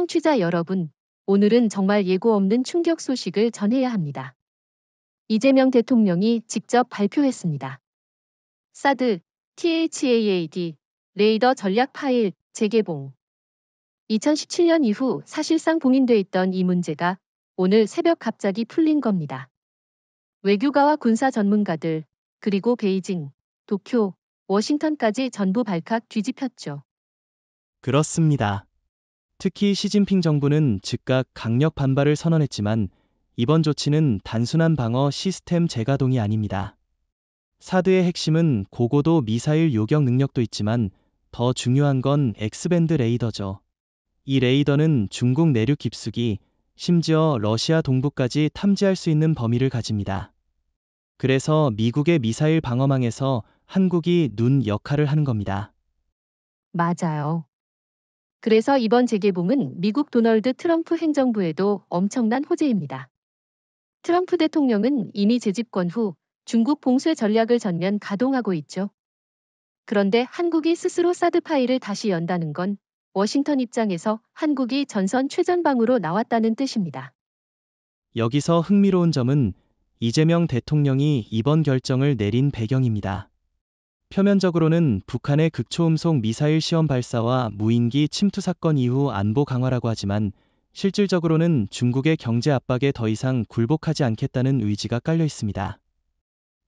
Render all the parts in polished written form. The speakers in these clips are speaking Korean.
청취자 여러분, 오늘은 정말 예고 없는 충격 소식을 전해야 합니다. 이재명 대통령이 직접 발표했습니다. 사드, THAAD, 레이더 전략 파일 재개봉. 2017년 이후 사실상 봉인돼 있던 이 문제가 오늘 새벽 갑자기 풀린 겁니다. 외교가와 군사 전문가들, 그리고 베이징, 도쿄, 워싱턴까지 전부 발칵 뒤집혔죠. 그렇습니다. 특히 시진핑 정부는 즉각 강력 반발을 선언했지만 이번 조치는 단순한 방어 시스템 재가동이 아닙니다. 사드의 핵심은 고고도 미사일 요격 능력도 있지만 더 중요한 건 X밴드 레이더죠. 이 레이더는 중국 내륙 깊숙이, 심지어 러시아 동부까지 탐지할 수 있는 범위를 가집니다. 그래서 미국의 미사일 방어망에서 한국이 눈 역할을 하는 겁니다. 맞아요. 그래서 이번 재개봉은 미국 도널드 트럼프 행정부에도 엄청난 호재입니다. 트럼프 대통령은 이미 재집권 후 중국 봉쇄 전략을 전면 가동하고 있죠. 그런데 한국이 스스로 사드 파일을 다시 연다는 건 워싱턴 입장에서 한국이 전선 최전방으로 나왔다는 뜻입니다. 여기서 흥미로운 점은 이재명 대통령이 이번 결정을 내린 배경입니다. 표면적으로는 북한의 극초음속 미사일 시험 발사와 무인기 침투 사건 이후 안보 강화라고 하지만 실질적으로는 중국의 경제 압박에 더 이상 굴복하지 않겠다는 의지가 깔려 있습니다.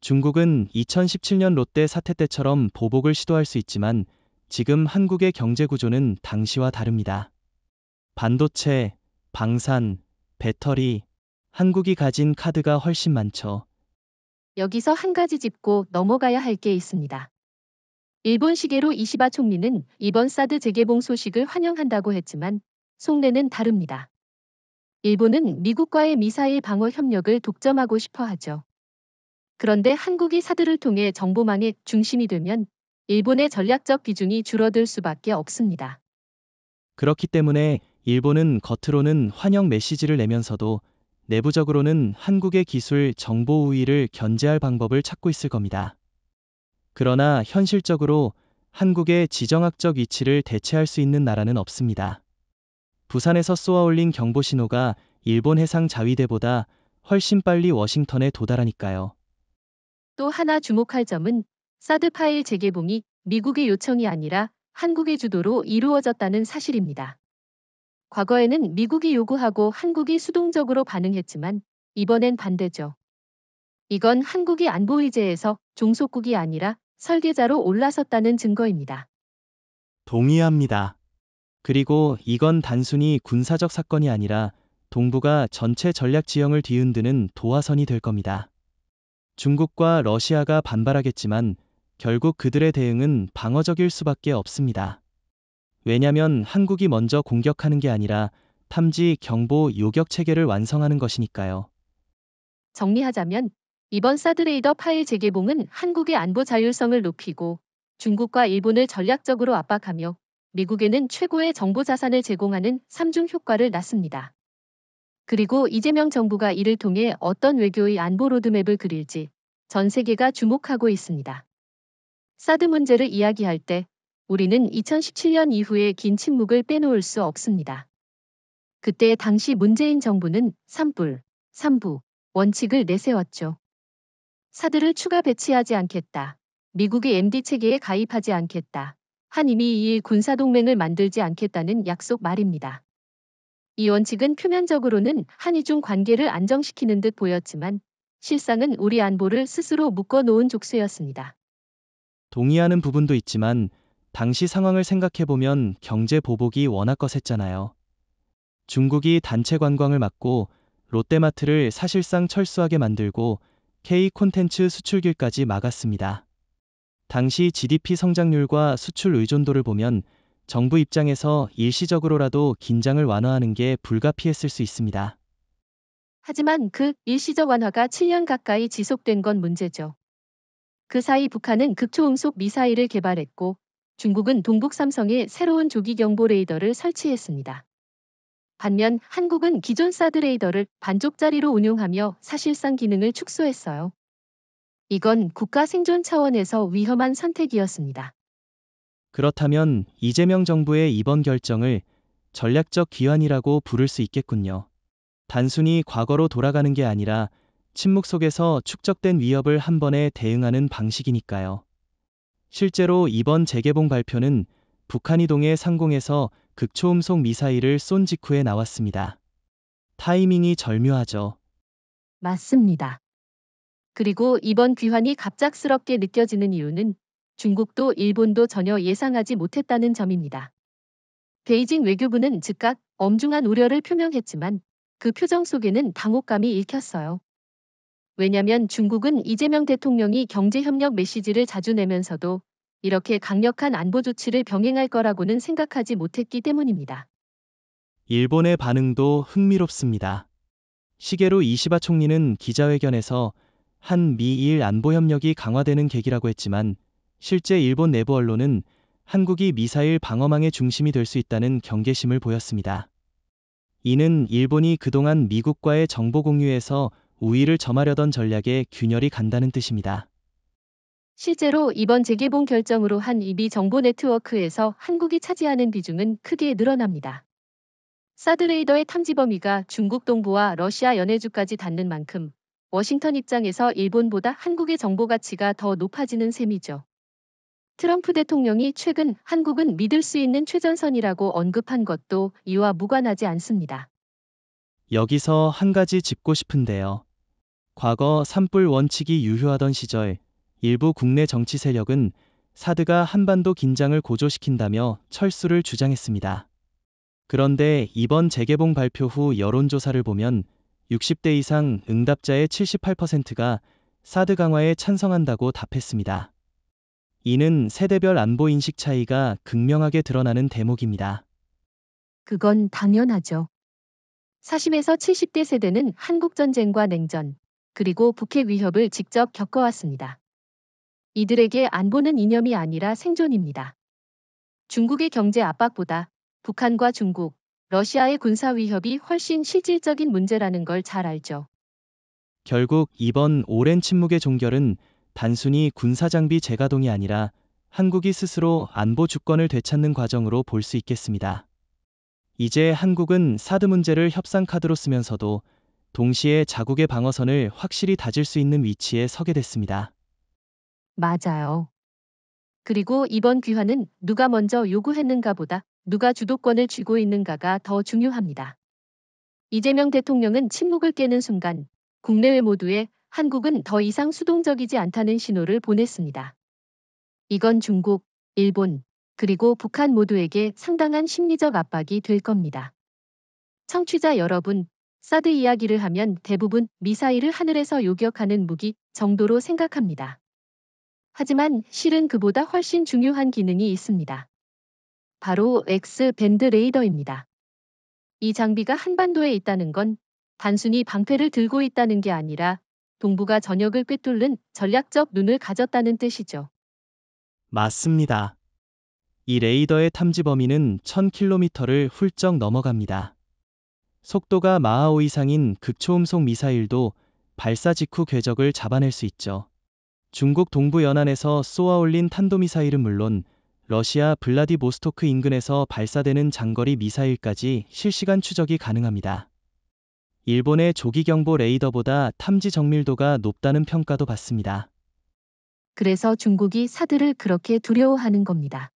중국은 2017년 롯데 사태 때처럼 보복을 시도할 수 있지만 지금 한국의 경제 구조는 당시와 다릅니다. 반도체, 방산, 배터리, 한국이 가진 카드가 훨씬 많죠. 여기서 한 가지 짚고 넘어가야 할 게 있습니다. 일본 시게로 이시바 총리는 이번 사드 재개봉 소식을 환영한다고 했지만 속내는 다릅니다. 일본은 미국과의 미사일 방어 협력을 독점하고 싶어 하죠. 그런데 한국이 사드를 통해 정보망의 중심이 되면 일본의 전략적 비중이 줄어들 수밖에 없습니다. 그렇기 때문에 일본은 겉으로는 환영 메시지를 내면서도 내부적으로는 한국의 기술 정보 우위를 견제할 방법을 찾고 있을 겁니다. 그러나 현실적으로 한국의 지정학적 위치를 대체할 수 있는 나라는 없습니다. 부산에서 쏘아올린 경보 신호가 일본 해상 자위대보다 훨씬 빨리 워싱턴에 도달하니까요. 또 하나 주목할 점은 사드 파일 재개봉이 미국의 요청이 아니라 한국의 주도로 이루어졌다는 사실입니다. 과거에는 미국이 요구하고 한국이 수동적으로 반응했지만 이번엔 반대죠. 이건 한국이 안보 의제에서 종속국이 아니라 설계자로 올라섰다는 증거입니다. 동의합니다. 그리고 이건 단순히 군사적 사건이 아니라 동북아 전체 전략 지형을 뒤흔드는 도화선이 될 겁니다. 중국과 러시아가 반발하겠지만 결국 그들의 대응은 방어적일 수밖에 없습니다. 왜냐면 한국이 먼저 공격하는 게 아니라 탐지, 경보, 요격 체계를 완성하는 것이니까요. 정리하자면 이번 사드 레이더 파일 재개봉은 한국의 안보 자율성을 높이고 중국과 일본을 전략적으로 압박하며 미국에는 최고의 정보 자산을 제공하는 삼중 효과를 낳습니다. 그리고 이재명 정부가 이를 통해 어떤 외교의 안보 로드맵을 그릴지 전 세계가 주목하고 있습니다. 사드 문제를 이야기할 때 우리는 2017년 이후의 긴 침묵을 빼놓을 수 없습니다. 그때 당시 문재인 정부는 3불, 3부 원칙을 내세웠죠. 사드를 추가 배치하지 않겠다. 미국의 MD 체계에 가입하지 않겠다. 한미 2일 군사동맹을 만들지 않겠다는 약속 말입니다. 이 원칙은 표면적으로는 한미중 관계를 안정시키는 듯 보였지만 실상은 우리 안보를 스스로 묶어놓은 족쇄였습니다. 동의하는 부분도 있지만 당시 상황을 생각해보면 경제 보복이 워낙 거셌잖아요. 중국이 단체 관광을 막고 롯데마트를 사실상 철수하게 만들고 K 콘텐츠 수출길까지 막았습니다. 당시 GDP 성장률과 수출 의존도를 보면 정부 입장에서 일시적으로라도 긴장을 완화하는 게 불가피했을 수 있습니다. 하지만 그 일시적 완화가 7년 가까이 지속된 건 문제죠. 그 사이 북한은 극초음속 미사일을 개발했고 중국은 동북 삼성에 새로운 조기 경보 레이더를 설치했습니다. 반면 한국은 기존 사드 레이더를 반쪽짜리로 운용하며 사실상 기능을 축소했어요. 이건 국가 생존 차원에서 위험한 선택이었습니다. 그렇다면 이재명 정부의 이번 결정을 전략적 기환이라고 부를 수 있겠군요. 단순히 과거로 돌아가는 게 아니라 침묵 속에서 축적된 위협을 한 번에 대응하는 방식이니까요. 실제로 이번 재개봉 발표는 북한이 동해 상공에서 극초음속 미사일을 쏜 직후에 나왔습니다. 타이밍이 절묘하죠. 맞습니다. 그리고 이번 귀환이 갑작스럽게 느껴지는 이유는 중국도 일본도 전혀 예상하지 못했다는 점입니다. 베이징 외교부는 즉각 엄중한 우려를 표명했지만 그 표정 속에는 당혹감이 읽혔어요. 왜냐면 중국은 이재명 대통령이 경제협력 메시지를 자주 내면서도 이렇게 강력한 안보 조치를 병행할 거라고는 생각하지 못했기 때문입니다. 일본의 반응도 흥미롭습니다. 시게루 이시바 총리는 기자회견에서 한미일 안보협력이 강화되는 계기라고 했지만 실제 일본 내부 언론은 한국이 미사일 방어망의 중심이 될 수 있다는 경계심을 보였습니다. 이는 일본이 그동안 미국과의 정보 공유에서 우위를 점하려던 전략에 균열이 간다는 뜻입니다. 실제로 이번 재개봉 결정으로 한 이비 정보 네트워크에서 한국이 차지하는 비중은 크게 늘어납니다. 사드 레이더의 탐지 범위가 중국 동부와 러시아 연해주까지 닿는 만큼 워싱턴 입장에서 일본보다 한국의 정보 가치가 더 높아지는 셈이죠. 트럼프 대통령이 최근 한국은 믿을 수 있는 최전선이라고 언급한 것도 이와 무관하지 않습니다. 여기서 한 가지 짚고 싶은데요. 과거 산불 원칙이 유효하던 시절 일부 국내 정치 세력은 사드가 한반도 긴장을 고조시킨다며 철수를 주장했습니다. 그런데 이번 재개봉 발표 후 여론조사를 보면 60대 이상 응답자의 78%가 사드 강화에 찬성한다고 답했습니다. 이는 세대별 안보 인식 차이가 극명하게 드러나는 대목입니다. 그건 당연하죠. 40에서 70대 세대는 한국전쟁과 냉전, 그리고 북핵 위협을 직접 겪어왔습니다. 이들에게 안보는 이념이 아니라 생존입니다. 중국의 경제 압박보다 북한과 중국, 러시아의 군사 위협이 훨씬 실질적인 문제라는 걸 잘 알죠. 결국 이번 오랜 침묵의 종결은 단순히 군사장비 재가동이 아니라 한국이 스스로 안보 주권을 되찾는 과정으로 볼 수 있겠습니다. 이제 한국은 사드 문제를 협상 카드로 쓰면서도 동시에 자국의 방어선을 확실히 다질 수 있는 위치에 서게 됐습니다. 맞아요. 그리고 이번 귀환은 누가 먼저 요구했는가보다 누가 주도권을 쥐고 있는가가 더 중요합니다. 이재명 대통령은 침묵을 깨는 순간 국내외 모두에 한국은 더 이상 수동적이지 않다는 신호를 보냈습니다. 이건 중국, 일본, 그리고 북한 모두에게 상당한 심리적 압박이 될 겁니다. 청취자 여러분, 사드 이야기를 하면 대부분 미사일을 하늘에서 요격하는 무기 정도로 생각합니다. 하지만 실은 그보다 훨씬 중요한 기능이 있습니다. 바로 X밴드 레이더입니다. 이 장비가 한반도에 있다는 건 단순히 방패를 들고 있다는 게 아니라 동북아 전역을 꿰뚫는 전략적 눈을 가졌다는 뜻이죠. 맞습니다. 이 레이더의 탐지 범위는 1000km를 훌쩍 넘어갑니다. 속도가 마하 5 이상인 극초음속 미사일도 발사 직후 궤적을 잡아낼 수 있죠. 중국 동부 연안에서 쏘아올린 탄도미사일은 물론 러시아 블라디보스토크 인근에서 발사되는 장거리 미사일까지 실시간 추적이 가능합니다. 일본의 조기경보 레이더보다 탐지 정밀도가 높다는 평가도 받습니다. 그래서 중국이 사드를 그렇게 두려워하는 겁니다.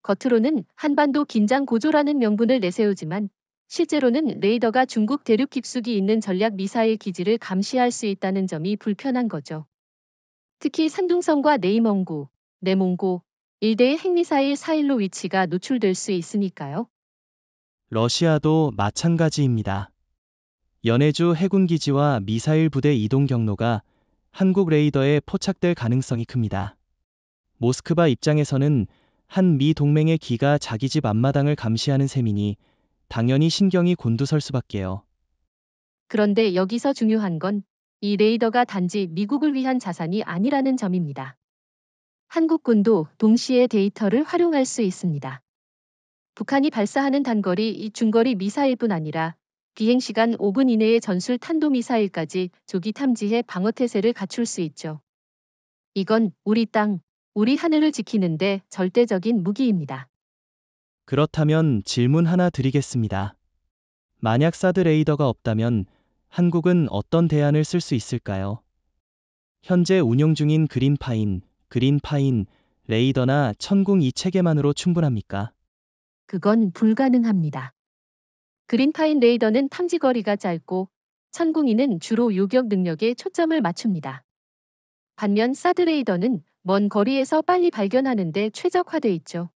겉으로는 한반도 긴장 고조라는 명분을 내세우지만 실제로는 레이더가 중국 대륙 깊숙이 있는 전략 미사일 기지를 감시할 수 있다는 점이 불편한 거죠. 특히 산둥성과 네이멍구, 내몽고, 일대의 핵미사일 사일로 위치가 노출될 수 있으니까요. 러시아도 마찬가지입니다. 연해주 해군기지와 미사일 부대 이동 경로가 한국 레이더에 포착될 가능성이 큽니다. 모스크바 입장에서는 한미 동맹의 기가 자기 집 앞마당을 감시하는 셈이니 당연히 신경이 곤두설 수밖에요. 그런데 여기서 중요한 건 이 레이더가 단지 미국을 위한 자산이 아니라는 점입니다. 한국군도 동시에 데이터를 활용할 수 있습니다. 북한이 발사하는 단거리, 중거리 미사일뿐 아니라 비행시간 5분 이내의 전술 탄도미사일까지 조기 탐지해 방어태세를 갖출 수 있죠. 이건 우리 땅, 우리 하늘을 지키는데 절대적인 무기입니다. 그렇다면 질문 하나 드리겠습니다. 만약 사드 레이더가 없다면 한국은 어떤 대안을 쓸 수 있을까요? 현재 운용 중인 그린파인, 레이더나 천궁 이 체계만으로 충분합니까? 그건 불가능합니다. 그린파인 레이더는 탐지 거리가 짧고 천궁이는 주로 요격 능력에 초점을 맞춥니다. 반면 사드 레이더는 먼 거리에서 빨리 발견하는 데 최적화돼 있죠.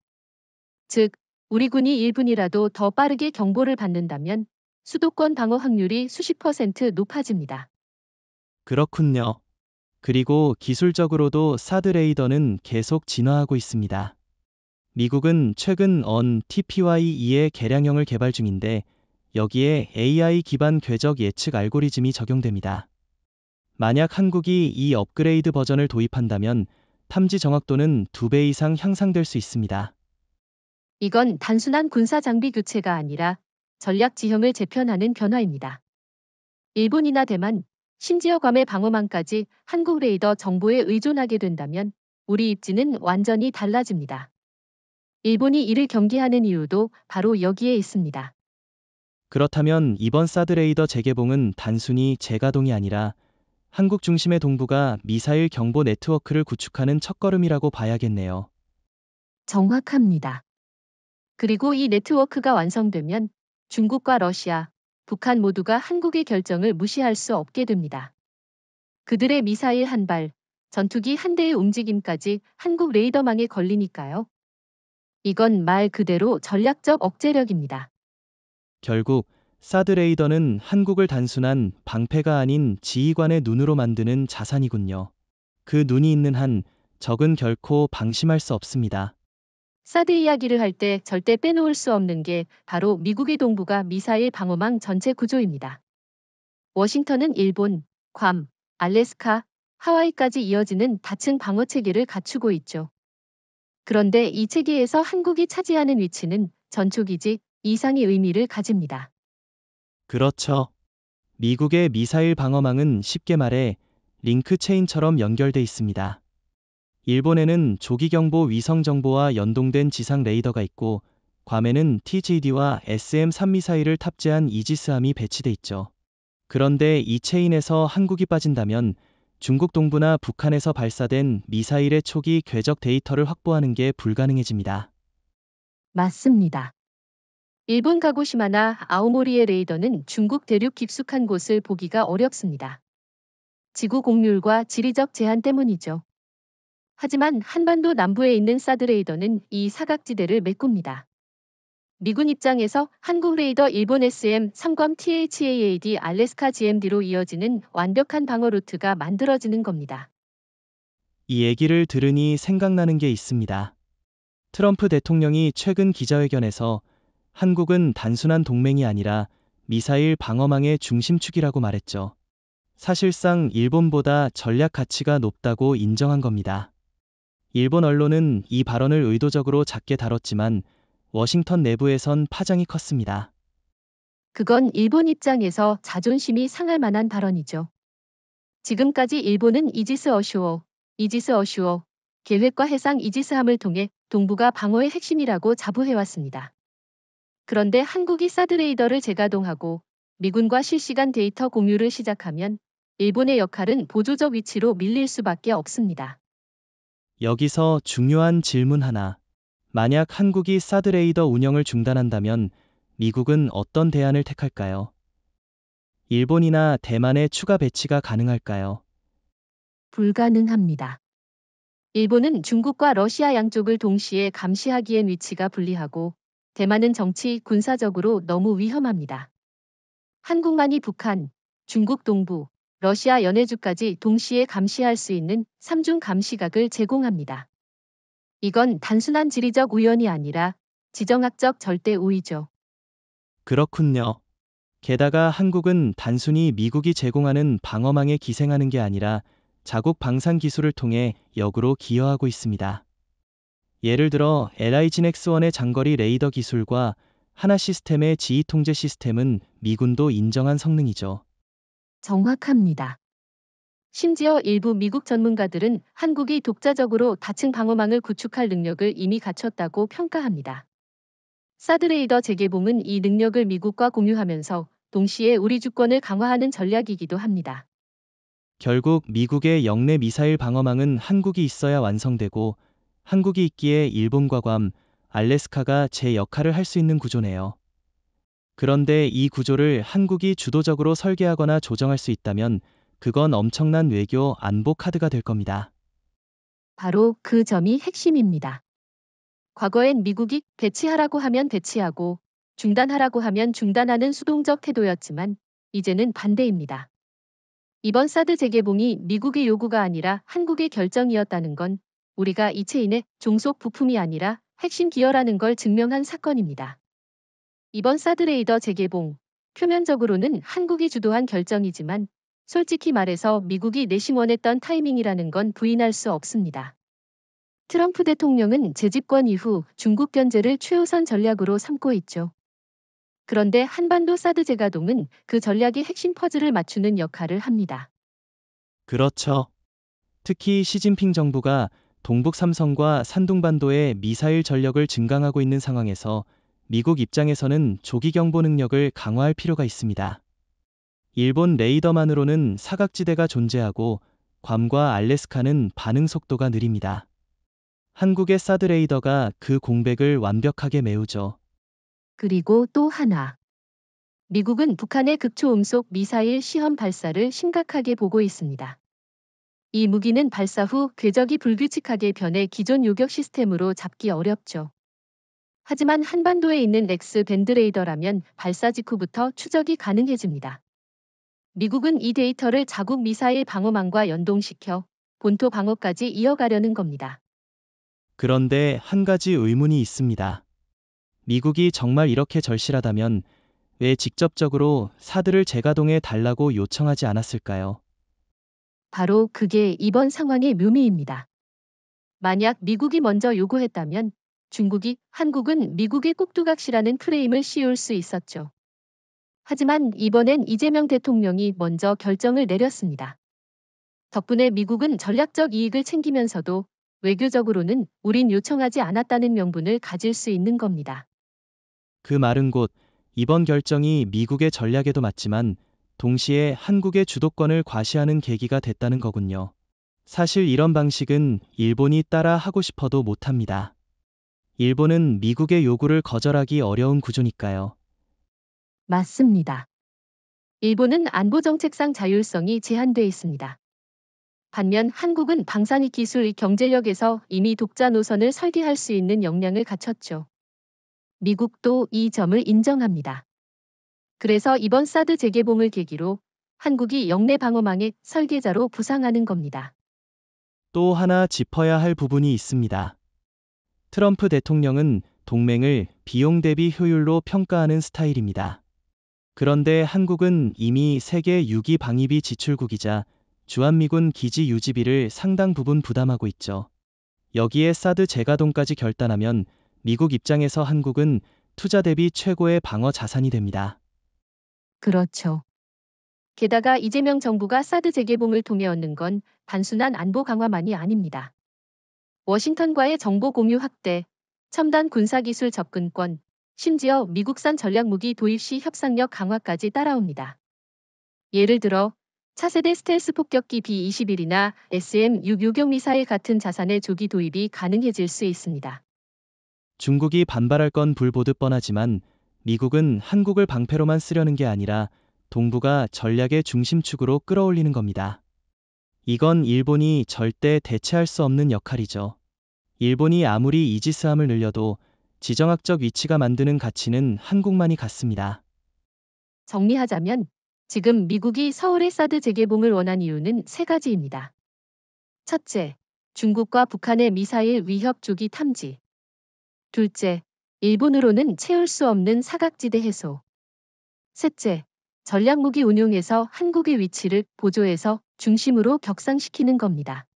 즉, 우리 군이 1분이라도 더 빠르게 경보를 받는다면 수도권 방어 확률이 수십 퍼센트 높아집니다. 그렇군요. 그리고 기술적으로도 사드 레이더는 계속 진화하고 있습니다. 미국은 최근 TPY-2의 개량형을 개발 중인데 여기에 AI 기반 궤적 예측 알고리즘이 적용됩니다. 만약 한국이 이 업그레이드 버전을 도입한다면 탐지 정확도는 2배 이상 향상될 수 있습니다. 이건 단순한 군사 장비 교체가 아니라 전략 지형을 재편하는 변화입니다. 일본이나 대만, 심지어 괌의 방어망까지 한국 레이더 정보에 의존하게 된다면 우리 입지는 완전히 달라집니다. 일본이 이를 경계하는 이유도 바로 여기에 있습니다. 그렇다면 이번 사드 레이더 재개봉은 단순히 재가동이 아니라 한국 중심의 동북아 미사일 경보 네트워크를 구축하는 첫걸음이라고 봐야겠네요. 정확합니다. 그리고 이 네트워크가 완성되면 중국과 러시아, 북한 모두가 한국의 결정을 무시할 수 없게 됩니다. 그들의 미사일 한 발, 전투기 한 대의 움직임까지 한국 레이더망에 걸리니까요. 이건 말 그대로 전략적 억제력입니다. 결국 사드 레이더는 한국을 단순한 방패가 아닌 지휘관의 눈으로 만드는 자산이군요. 그 눈이 있는 한 적은 결코 방심할 수 없습니다. 사드 이야기를 할 때 절대 빼놓을 수 없는 게 바로 미국의 동북아 미사일 방어망 전체 구조입니다. 워싱턴은 일본, 괌, 알래스카, 하와이까지 이어지는 다층 방어 체계를 갖추고 있죠. 그런데 이 체계에서 한국이 차지하는 위치는 전초기지 이상의 의미를 가집니다. 그렇죠. 미국의 미사일 방어망은 쉽게 말해 링크 체인처럼 연결돼 있습니다. 일본에는 조기경보 위성 정보와 연동된 지상 레이더가 있고 괌에는 TGD와 SM-3 미사일을 탑재한 이지스함이 배치돼 있죠. 그런데 이 체인에서 한국이 빠진다면 중국 동부나 북한에서 발사된 미사일의 초기 궤적 데이터를 확보하는 게 불가능해집니다. 맞습니다. 일본 가고시마나 아오모리의 레이더는 중국 대륙 깊숙한 곳을 보기가 어렵습니다. 지구 공률과 지리적 제한 때문이죠. 하지만 한반도 남부에 있는 사드 레이더는 이 사각지대를 메꿉니다. 미군 입장에서 한국 레이더 일본 SM-3괌 THAAD 알래스카 GMD로 이어지는 완벽한 방어 루트가 만들어지는 겁니다. 이 얘기를 들으니 생각나는 게 있습니다. 트럼프 대통령이 최근 기자회견에서 한국은 단순한 동맹이 아니라 미사일 방어망의 중심축이라고 말했죠. 사실상 일본보다 전략 가치가 높다고 인정한 겁니다. 일본 언론은 이 발언을 의도적으로 작게 다뤘지만 워싱턴 내부에선 파장이 컸습니다. 그건 일본 입장에서 자존심이 상할 만한 발언이죠. 지금까지 일본은 이지스 어슈어 계획과 해상 이지스함을 통해 동북아 방어의 핵심이라고 자부해왔습니다. 그런데 한국이 사드 레이더를 재가동하고 미군과 실시간 데이터 공유를 시작하면 일본의 역할은 보조적 위치로 밀릴 수밖에 없습니다. 여기서 중요한 질문 하나. 만약 한국이 사드 레이더 운영을 중단한다면 미국은 어떤 대안을 택할까요? 일본이나 대만의 추가 배치가 가능할까요? 불가능합니다. 일본은 중국과 러시아 양쪽을 동시에 감시하기엔 위치가 불리하고 대만은 정치, 군사적으로 너무 위험합니다. 한국만이 북한, 중국 동부, 러시아 연해주까지 동시에 감시할 수 있는 삼중 감시각을 제공합니다. 이건 단순한 지리적 우연이 아니라 지정학적 절대 우위죠. 그렇군요. 게다가 한국은 단순히 미국이 제공하는 방어망에 기생하는 게 아니라 자국 방산 기술을 통해 역으로 기여하고 있습니다. 예를 들어 LIGX-1의 장거리 레이더 기술과 하나 시스템의 지휘 통제 시스템은 미군도 인정한 성능이죠. 정확합니다. 심지어 일부 미국 전문가들은 한국이 독자적으로 다층 방어망을 구축할 능력을 이미 갖췄다고 평가합니다. 사드레이더 재개봉은 이 능력을 미국과 공유하면서 동시에 우리 주권을 강화하는 전략이기도 합니다. 결국 미국의 영내 미사일 방어망은 한국이 있어야 완성되고 한국이 있기에 일본과 괌, 알래스카가 제 역할을 할 수 있는 구조네요. 그런데 이 구조를 한국이 주도적으로 설계하거나 조정할 수 있다면 그건 엄청난 외교 안보 카드가 될 겁니다. 바로 그 점이 핵심입니다. 과거엔 미국이 배치하라고 하면 배치하고 중단하라고 하면 중단하는 수동적 태도였지만 이제는 반대입니다. 이번 사드 재개봉이 미국의 요구가 아니라 한국의 결정이었다는 건 우리가 이체인의 종속 부품이 아니라 핵심 기여라는 걸 증명한 사건입니다. 이번 사드 레이더 재개봉, 표면적으로는 한국이 주도한 결정이지만 솔직히 말해서 미국이 내심 원했던 타이밍이라는 건 부인할 수 없습니다. 트럼프 대통령은 재집권 이후 중국 견제를 최우선 전략으로 삼고 있죠. 그런데 한반도 사드 재가동은 그 전략의 핵심 퍼즐을 맞추는 역할을 합니다. 그렇죠. 특히 시진핑 정부가 동북 삼성과 산둥반도의 미사일 전력을 증강하고 있는 상황에서 미국 입장에서는 조기 경보 능력을 강화할 필요가 있습니다. 일본 레이더만으로는 사각지대가 존재하고 괌과 알래스카는 반응 속도가 느립니다. 한국의 사드 레이더가 그 공백을 완벽하게 메우죠. 그리고 또 하나. 미국은 북한의 극초음속 미사일 시험 발사를 심각하게 보고 있습니다. 이 무기는 발사 후 궤적이 불규칙하게 변해 기존 요격 시스템으로 잡기 어렵죠. 하지만 한반도에 있는 X 밴드 레이더라면 발사 직후부터 추적이 가능해집니다. 미국은 이 데이터를 자국 미사일 방어망과 연동시켜 본토 방어까지 이어가려는 겁니다. 그런데 한 가지 의문이 있습니다. 미국이 정말 이렇게 절실하다면 왜 직접적으로 사드를 재가동해 달라고 요청하지 않았을까요? 바로 그게 이번 상황의 묘미입니다. 만약 미국이 먼저 요구했다면 중국이 한국은 미국의 꼭두각시라는 프레임을 씌울 수 있었죠. 하지만 이번엔 이재명 대통령이 먼저 결정을 내렸습니다. 덕분에 미국은 전략적 이익을 챙기면서도 외교적으로는 우린 요청하지 않았다는 명분을 가질 수 있는 겁니다. 그 말은 곧 이번 결정이 미국의 전략에도 맞지만 동시에 한국의 주도권을 과시하는 계기가 됐다는 거군요. 사실 이런 방식은 일본이 따라 하고 싶어도 못합니다. 일본은 미국의 요구를 거절하기 어려운 구조니까요. 맞습니다. 일본은 안보 정책상 자율성이 제한돼 있습니다. 반면 한국은 방산익 기술 경제력에서 이미 독자 노선을 설계할 수 있는 역량을 갖췄죠. 미국도 이 점을 인정합니다. 그래서 이번 사드 재개봉을 계기로 한국이 영내 방어망의 설계자로 부상하는 겁니다. 또 하나 짚어야 할 부분이 있습니다. 트럼프 대통령은 동맹을 비용 대비 효율로 평가하는 스타일입니다. 그런데 한국은 이미 세계 6위 방위비 지출국이자 주한미군 기지 유지비를 상당 부분 부담하고 있죠. 여기에 사드 재가동까지 결단하면 미국 입장에서 한국은 투자 대비 최고의 방어 자산이 됩니다. 그렇죠. 게다가 이재명 정부가 사드 재개봉을 통해 얻는 건 단순한 안보 강화만이 아닙니다. 워싱턴과의 정보 공유 확대, 첨단 군사기술 접근권, 심지어 미국산 전략무기 도입 시 협상력 강화까지 따라옵니다. 예를 들어 차세대 스텔스 폭격기 B-21이나 SM-6 요격 미사일 같은 자산의 조기 도입이 가능해질 수 있습니다. 중국이 반발할 건 불보듯 뻔하지만 미국은 한국을 방패로만 쓰려는 게 아니라 동북아 전략의 중심축으로 끌어올리는 겁니다. 이건 일본이 절대 대체할 수 없는 역할이죠. 일본이 아무리 이지스함을 늘려도 지정학적 위치가 만드는 가치는 한국만이 갖습니다. 정리하자면 지금 미국이 서울의 사드 재개봉을 원한 이유는 세 가지입니다. 첫째, 중국과 북한의 미사일 위협 조기 탐지. 둘째, 일본으로는 채울 수 없는 사각지대 해소. 셋째, 전략무기 운용에서 한국의 위치를 보조해서 중심으로 격상시키는 겁니다.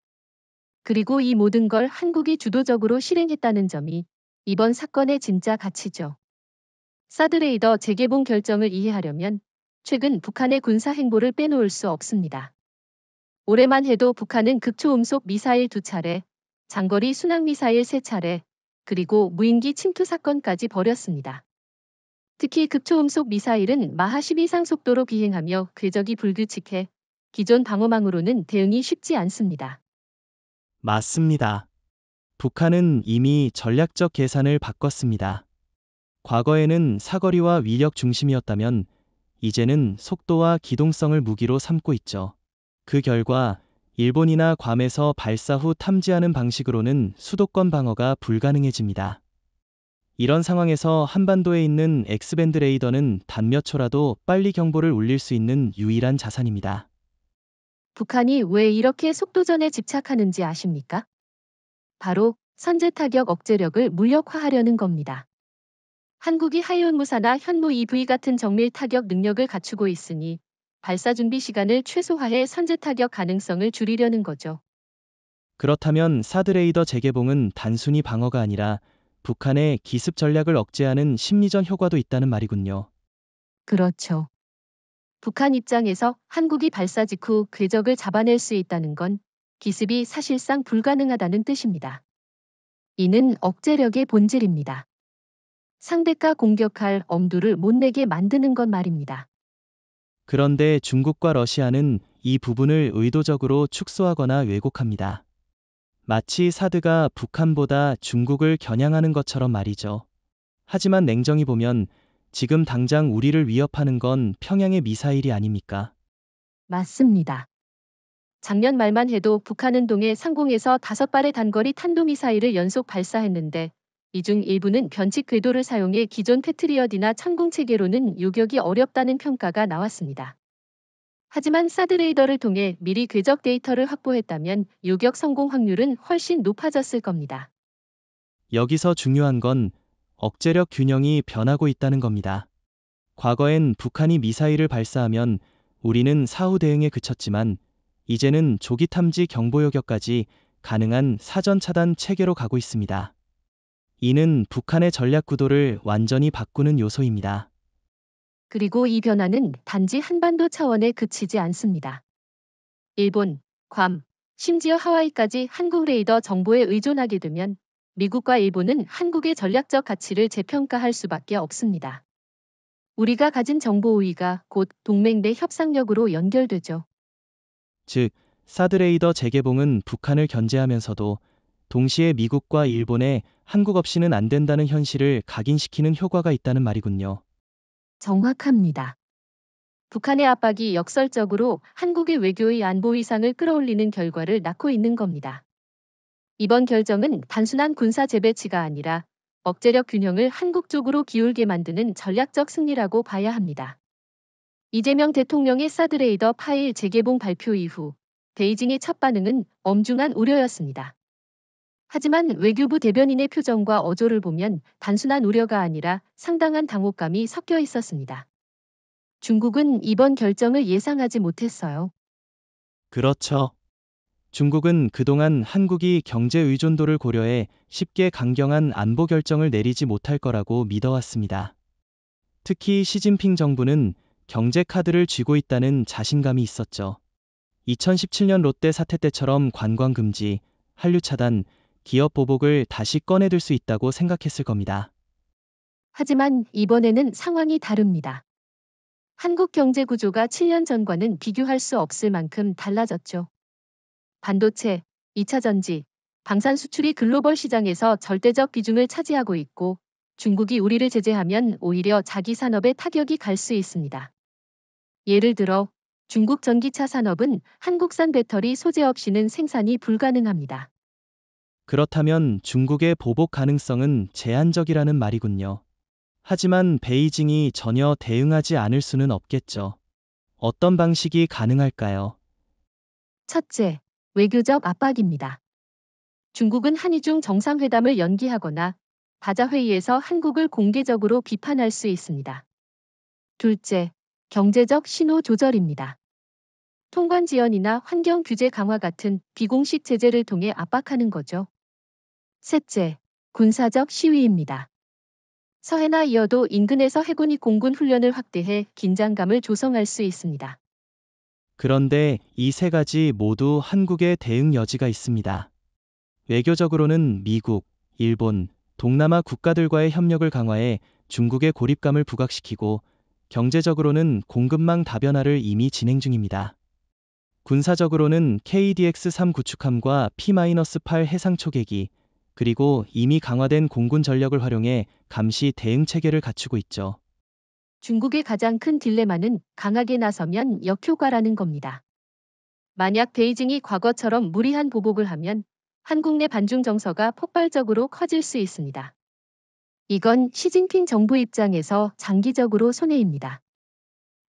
그리고 이 모든 걸 한국이 주도적으로 실행했다는 점이 이번 사건의 진짜 가치죠. 사드 레이더 재개봉 결정을 이해하려면 최근 북한의 군사 행보를 빼놓을 수 없습니다. 올해만 해도 북한은 극초음속 미사일 2차례, 장거리 순항미사일 3차례, 그리고 무인기 침투 사건까지 벌였습니다. 특히 극초음속 미사일은 마하 10 이상 속도로 비행하며 궤적이 불규칙해 기존 방어망으로는 대응이 쉽지 않습니다. 맞습니다. 북한은 이미 전략적 계산을 바꿨습니다. 과거에는 사거리와 위력 중심이었다면 이제는 속도와 기동성을 무기로 삼고 있죠. 그 결과 일본이나 괌에서 발사 후 탐지하는 방식으로는 수도권 방어가 불가능해집니다. 이런 상황에서 한반도에 있는 X밴드 레이더는 단 몇 초라도 빨리 경보를 울릴 수 있는 유일한 자산입니다. 북한이 왜 이렇게 속도전에 집착하는지 아십니까? 바로 선제 타격 억제력을 물력화하려는 겁니다. 한국이 하이온무사나 현무 EV 같은 정밀 타격 능력을 갖추고 있으니 발사 준비 시간을 최소화해 선제 타격 가능성을 줄이려는 거죠. 그렇다면 사드 레이더 재개봉은 단순히 방어가 아니라 북한의 기습 전략을 억제하는 심리전 효과도 있다는 말이군요. 그렇죠. 북한 입장에서 한국이 발사 직후 궤적을 잡아낼 수 있다는 건 기습이 사실상 불가능하다는 뜻입니다. 이는 억제력의 본질입니다. 상대가 공격할 엄두를 못 내게 만드는 것 말입니다. 그런데 중국과 러시아는 이 부분을 의도적으로 축소하거나 왜곡합니다. 마치 사드가 북한보다 중국을 겨냥하는 것처럼 말이죠. 하지만 냉정히 보면 지금 당장 우리를 위협하는 건 평양의 미사일이 아닙니까? 맞습니다. 작년 말만 해도 북한은 동해 상공에서 5발의 단거리 탄도미사일을 연속 발사했는데 이 중 일부는 변칙 궤도를 사용해 기존 패트리엇이나 천공 체계로는 요격이 어렵다는 평가가 나왔습니다. 하지만 사드 레이더를 통해 미리 궤적 데이터를 확보했다면 요격 성공 확률은 훨씬 높아졌을 겁니다. 여기서 중요한 건 억제력 균형이 변하고 있다는 겁니다. 과거엔 북한이 미사일을 발사하면 우리는 사후 대응에 그쳤지만 이제는 조기 탐지 경보 요격까지 가능한 사전 차단 체계로 가고 있습니다. 이는 북한의 전략 구도를 완전히 바꾸는 요소입니다. 그리고 이 변화는 단지 한반도 차원에 그치지 않습니다. 일본, 괌, 심지어 하와이까지 한국 레이더 정보에 의존하게 되면 미국과 일본은 한국의 전략적 가치를 재평가할 수밖에 없습니다. 우리가 가진 정보 우위가 곧 동맹 내 협상력으로 연결되죠. 즉, 사드 레이더 재개봉은 북한을 견제하면서도 동시에 미국과 일본에 한국 없이는 안 된다는 현실을 각인시키는 효과가 있다는 말이군요. 정확합니다. 북한의 압박이 역설적으로 한국의 외교의 안보 위상을 끌어올리는 결과를 낳고 있는 겁니다. 이번 결정은 단순한 군사 재배치가 아니라 억제력 균형을 한국 쪽으로 기울게 만드는 전략적 승리라고 봐야 합니다. 이재명 대통령의 사드 레이더 파일 재개봉 발표 이후 베이징의 첫 반응은 엄중한 우려였습니다. 하지만 외교부 대변인의 표정과 어조를 보면 단순한 우려가 아니라 상당한 당혹감이 섞여 있었습니다. 중국은 이번 결정을 예상하지 못했어요. 그렇죠. 중국은 그동안 한국이 경제 의존도를 고려해 쉽게 강경한 안보 결정을 내리지 못할 거라고 믿어왔습니다. 특히 시진핑 정부는 경제 카드를 쥐고 있다는 자신감이 있었죠. 2017년 롯데 사태 때처럼 관광 금지, 한류 차단, 기업 보복을 다시 꺼내들 수 있다고 생각했을 겁니다. 하지만 이번에는 상황이 다릅니다. 한국 경제 구조가 7년 전과는 비교할 수 없을 만큼 달라졌죠. 반도체, 2차 전지, 방산 수출이 글로벌 시장에서 절대적 비중을 차지하고 있고 중국이 우리를 제재하면 오히려 자기 산업에 타격이 갈 수 있습니다. 예를 들어 중국 전기차 산업은 한국산 배터리 소재 없이는 생산이 불가능합니다. 그렇다면 중국의 보복 가능성은 제한적이라는 말이군요. 하지만 베이징이 전혀 대응하지 않을 수는 없겠죠. 어떤 방식이 가능할까요? 첫째, 외교적 압박입니다. 중국은 한미중 정상회담을 연기하거나 바자회의에서 한국을 공개적으로 비판할 수 있습니다. 둘째, 경제적 신호 조절입니다. 통관 지연이나 환경 규제 강화 같은 비공식 제재를 통해 압박하는 거죠. 셋째, 군사적 시위입니다. 서해나 이어도 인근에서 해군이 공군 훈련을 확대해 긴장감을 조성할 수 있습니다. 그런데 이 세 가지 모두 한국의 대응 여지가 있습니다. 외교적으로는 미국, 일본, 동남아 국가들과의 협력을 강화해 중국의 고립감을 부각시키고 경제적으로는 공급망 다변화를 이미 진행 중입니다. 군사적으로는 KDX-3 구축함과 P-8 해상 초계기, 그리고 이미 강화된 공군 전력을 활용해 감시 대응 체계를 갖추고 있죠. 중국의 가장 큰 딜레마는 강하게 나서면 역효과라는 겁니다. 만약 베이징이 과거처럼 무리한 보복을 하면 한국 내 반중 정서가 폭발적으로 커질 수 있습니다. 이건 시진핑 정부 입장에서 장기적으로 손해입니다.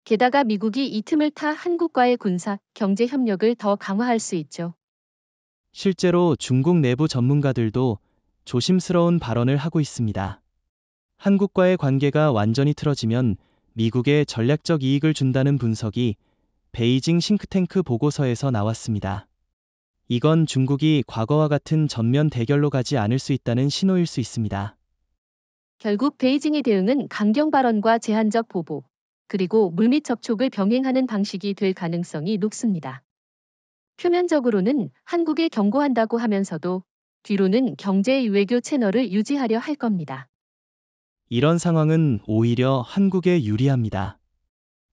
게다가 미국이 이 틈을 타 한국과의 군사, 경제 협력을 더 강화할 수 있죠. 실제로 중국 내부 전문가들도 조심스러운 발언을 하고 있습니다. 한국과의 관계가 완전히 틀어지면 미국에 전략적 이익을 준다는 분석이 베이징 싱크탱크 보고서에서 나왔습니다. 이건 중국이 과거와 같은 전면 대결로 가지 않을 수 있다는 신호일 수 있습니다. 결국 베이징의 대응은 강경 발언과 제한적 보복, 그리고 물밑 접촉을 병행하는 방식이 될 가능성이 높습니다. 표면적으로는 한국에 경고한다고 하면서도 뒤로는 경제 외교 채널을 유지하려 할 겁니다. 이런 상황은 오히려 한국에 유리합니다.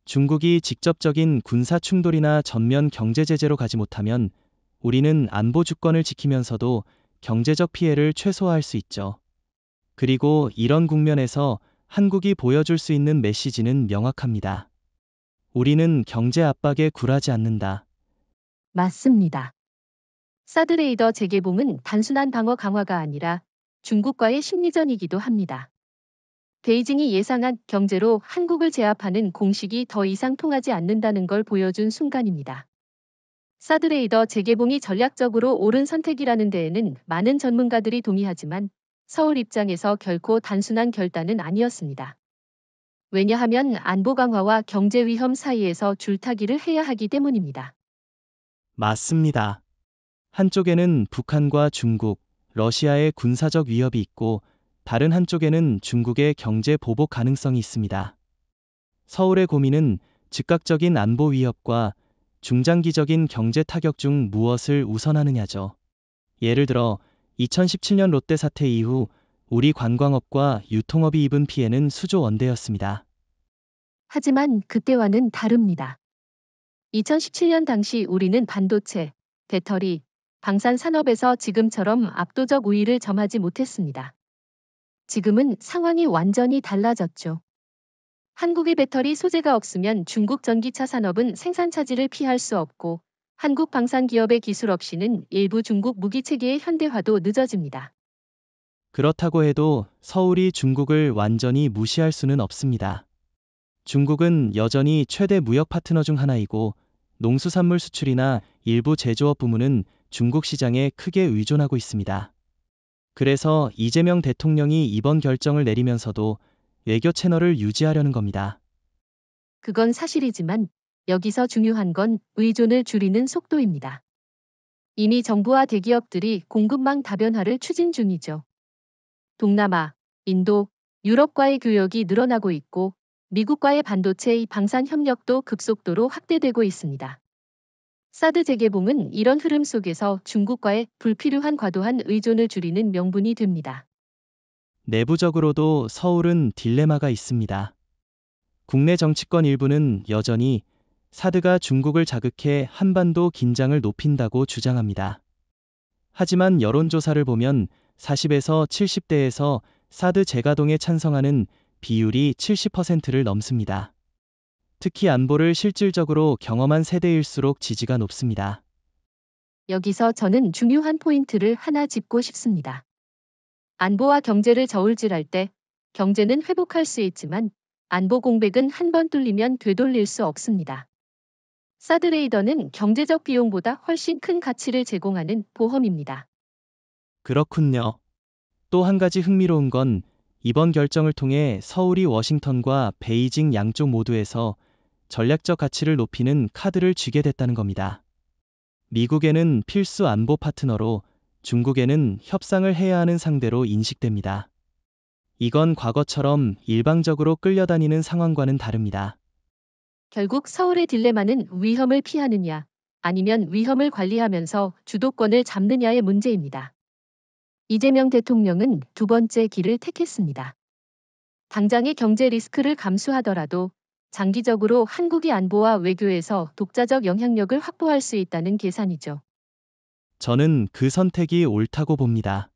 중국이 직접적인 군사 충돌이나 전면 경제 제재로 가지 못하면 우리는 안보 주권을 지키면서도 경제적 피해를 최소화할 수 있죠. 그리고 이런 국면에서 한국이 보여줄 수 있는 메시지는 명확합니다. 우리는 경제 압박에 굴하지 않는다. 맞습니다. 사드 레이더 재개봉은 단순한 방어 강화가 아니라 중국과의 심리전이기도 합니다. 베이징이 예상한 경제로 한국을 제압하는 공식이 더 이상 통하지 않는다는 걸 보여준 순간입니다. 사드 레이더 재개봉이 전략적으로 옳은 선택이라는 데에는 많은 전문가들이 동의하지만 서울 입장에서 결코 단순한 결단은 아니었습니다. 왜냐하면 안보 강화와 경제 위험 사이에서 줄타기를 해야 하기 때문입니다. 맞습니다. 한쪽에는 북한과 중국, 러시아의 군사적 위협이 있고 다른 한쪽에는 중국의 경제 보복 가능성이 있습니다. 서울의 고민은 즉각적인 안보 위협과 중장기적인 경제 타격 중 무엇을 우선하느냐죠. 예를 들어 2017년 롯데 사태 이후 우리 관광업과 유통업이 입은 피해는 수조 원대였습니다. 하지만 그때와는 다릅니다. 2017년 당시 우리는 반도체, 배터리, 방산 산업에서 지금처럼 압도적 우위를 점하지 못했습니다. 지금은 상황이 완전히 달라졌죠. 한국의 배터리 소재가 없으면 중국 전기차 산업은 생산 차질을 피할 수 없고 한국 방산 기업의 기술 없이는 일부 중국 무기 체계의 현대화도 늦어집니다. 그렇다고 해도 서울이 중국을 완전히 무시할 수는 없습니다. 중국은 여전히 최대 무역 파트너 중 하나이고 농수산물 수출이나 일부 제조업 부문은 중국 시장에 크게 의존하고 있습니다. 그래서 이재명 대통령이 이번 결정을 내리면서도 외교 채널을 유지하려는 겁니다. 그건 사실이지만 여기서 중요한 건 의존을 줄이는 속도입니다. 이미 정부와 대기업들이 공급망 다변화를 추진 중이죠. 동남아, 인도, 유럽과의 교역이 늘어나고 있고 미국과의 반도체 방산 협력도 급속도로 확대되고 있습니다. 사드 재개봉은 이런 흐름 속에서 중국과의 불필요한 과도한 의존을 줄이는 명분이 됩니다. 내부적으로도 서울은 딜레마가 있습니다. 국내 정치권 일부는 여전히 사드가 중국을 자극해 한반도 긴장을 높인다고 주장합니다. 하지만 여론조사를 보면 40에서 70대에서 사드 재가동에 찬성하는 비율이 70%를 넘습니다. 특히 안보를 실질적으로 경험한 세대일수록 지지가 높습니다. 여기서 저는 중요한 포인트를 하나 짚고 싶습니다. 안보와 경제를 저울질할 때 경제는 회복할 수 있지만 안보 공백은 한 번 뚫리면 되돌릴 수 없습니다. 사드 레이더는 경제적 비용보다 훨씬 큰 가치를 제공하는 보험입니다. 그렇군요. 또 한 가지 흥미로운 건 이번 결정을 통해 서울이 워싱턴과 베이징 양쪽 모두에서 전략적 가치를 높이는 카드를 쥐게 됐다는 겁니다. 미국에는 필수 안보 파트너로 중국에는 협상을 해야 하는 상대로 인식됩니다. 이건 과거처럼 일방적으로 끌려다니는 상황과는 다릅니다. 결국 서울의 딜레마는 위험을 피하느냐, 아니면 위험을 관리하면서 주도권을 잡느냐의 문제입니다. 이재명 대통령은 두 번째 길을 택했습니다. 당장의 경제 리스크를 감수하더라도 장기적으로 한국이 안보와 외교에서 독자적 영향력을 확보할 수 있다는 계산이죠. 저는 그 선택이 옳다고 봅니다.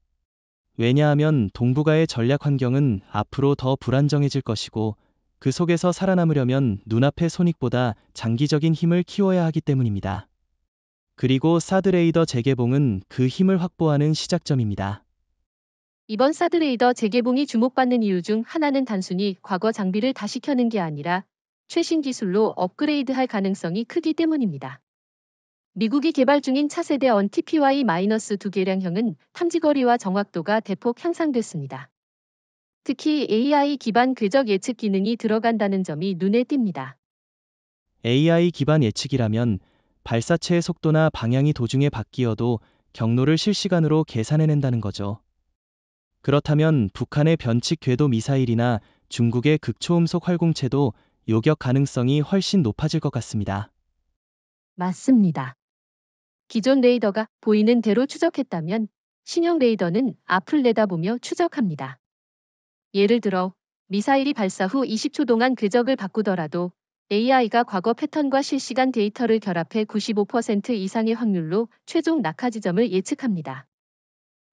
왜냐하면 동북아의 전략 환경은 앞으로 더 불안정해질 것이고 그 속에서 살아남으려면 눈앞의 손익보다 장기적인 힘을 키워야 하기 때문입니다. 그리고 사드 레이더 재개봉은 그 힘을 확보하는 시작점입니다. 이번 사드 레이더 재개봉이 주목받는 이유 중 하나는 단순히 과거 장비를 다시 켜는 게 아니라 최신 기술로 업그레이드할 가능성이 크기 때문입니다. 미국이 개발 중인 차세대 TPY-2 계량형은 탐지거리와 정확도가 대폭 향상됐습니다. 특히 AI 기반 궤적 예측 기능이 들어간다는 점이 눈에 띕니다. AI 기반 예측이라면 발사체의 속도나 방향이 도중에 바뀌어도 경로를 실시간으로 계산해낸다는 거죠. 그렇다면 북한의 변칙 궤도 미사일이나 중국의 극초음속 활공체도 요격 가능성이 훨씬 높아질 것 같습니다. 맞습니다. 기존 레이더가 보이는 대로 추적했다면 신형 레이더는 앞을 내다보며 추적합니다. 예를 들어 미사일이 발사 후 20초 동안 궤적을 바꾸더라도 AI가 과거 패턴과 실시간 데이터를 결합해 95% 이상의 확률로 최종 낙하 지점을 예측합니다.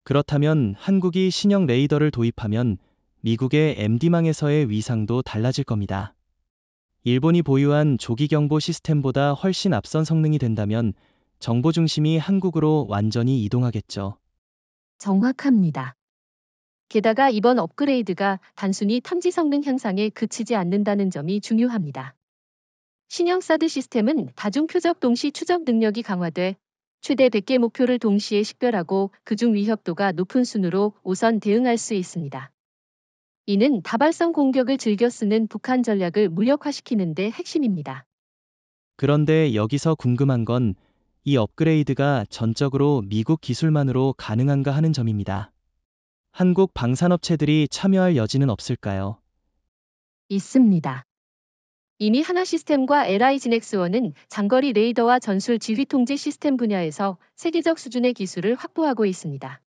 그렇다면 한국이 신형 레이더를 도입하면 미국의 MD망에서의 위상도 달라질 겁니다. 일본이 보유한 조기경보 시스템보다 훨씬 앞선 성능이 된다면 정보 중심이 한국으로 완전히 이동하겠죠. 정확합니다. 게다가 이번 업그레이드가 단순히 탐지 성능 향상에 그치지 않는다는 점이 중요합니다. 신형 사드 시스템은 다중 표적 동시 추적 능력이 강화돼 최대 100개 목표를 동시에 식별하고 그중 위협도가 높은 순으로 우선 대응할 수 있습니다. 이는 다발성 공격을 즐겨 쓰는 북한 전략을 무력화시키는 데 핵심입니다. 그런데 여기서 궁금한 건 이 업그레이드가 전적으로 미국 기술만으로 가능한가 하는 점입니다. 한국 방산업체들이 참여할 여지는 없을까요? 있습니다. 이미 하나시스템과 LI지넥스원은 장거리 레이더와 전술 지휘 통제 시스템 분야에서 세계적 수준의 기술을 확보하고 있습니다.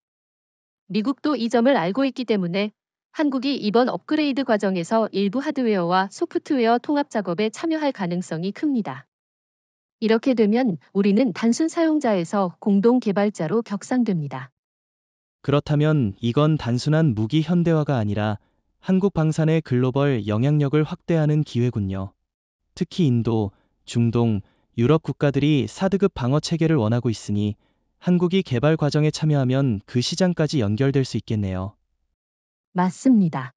미국도 이 점을 알고 있기 때문에 한국이 이번 업그레이드 과정에서 일부 하드웨어와 소프트웨어 통합 작업에 참여할 가능성이 큽니다. 이렇게 되면 우리는 단순 사용자에서 공동 개발자로 격상됩니다. 그렇다면 이건 단순한 무기 현대화가 아니라 한국 방산의 글로벌 영향력을 확대하는 기회군요. 특히 인도, 중동, 유럽 국가들이 사드급 방어 체계를 원하고 있으니 한국이 개발 과정에 참여하면 그 시장까지 연결될 수 있겠네요. 맞습니다.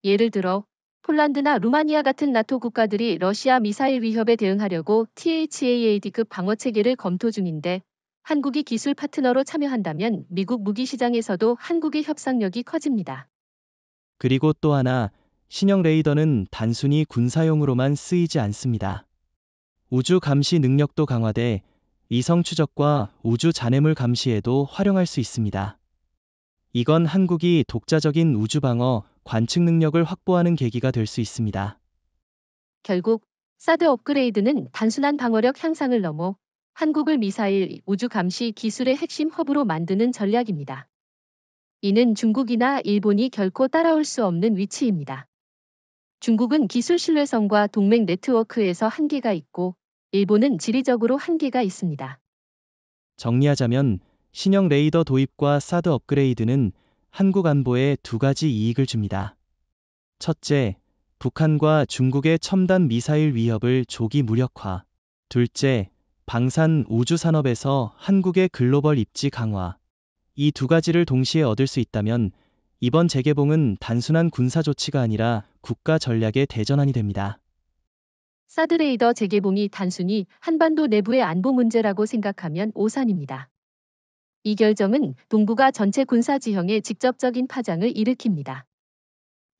예를 들어 폴란드나 루마니아 같은 나토 국가들이 러시아 미사일 위협에 대응하려고 THAAD급 방어 체계를 검토 중인데 한국이 기술 파트너로 참여한다면 미국 무기 시장에서도 한국의 협상력이 커집니다. 그리고 또 하나, 신형 레이더는 단순히 군사용으로만 쓰이지 않습니다. 우주 감시 능력도 강화돼 위성 추적과 우주 잔해물 감시에도 활용할 수 있습니다. 이건 한국이 독자적인 우주 방어, 관측 능력을 확보하는 계기가 될 수 있습니다. 결국 사드 업그레이드는 단순한 방어력 향상을 넘어 한국을 미사일, 우주 감시 기술의 핵심 허브로 만드는 전략입니다. 이는 중국이나 일본이 결코 따라올 수 없는 위치입니다. 중국은 기술 신뢰성과 동맹 네트워크에서 한계가 있고 일본은 지리적으로 한계가 있습니다. 정리하자면 신형 레이더 도입과 사드 업그레이드는 한국 안보에 두 가지 이익을 줍니다. 첫째, 북한과 중국의 첨단 미사일 위협을 조기 무력화. 둘째, 방산 우주 산업에서 한국의 글로벌 입지 강화. 이 두 가지를 동시에 얻을 수 있다면 이번 재개봉은 단순한 군사 조치가 아니라 국가 전략의 대전환이 됩니다. 사드 레이더 재개봉이 단순히 한반도 내부의 안보 문제라고 생각하면 오산입니다. 이 결정은 동북아 전체 군사 지형에 직접적인 파장을 일으킵니다.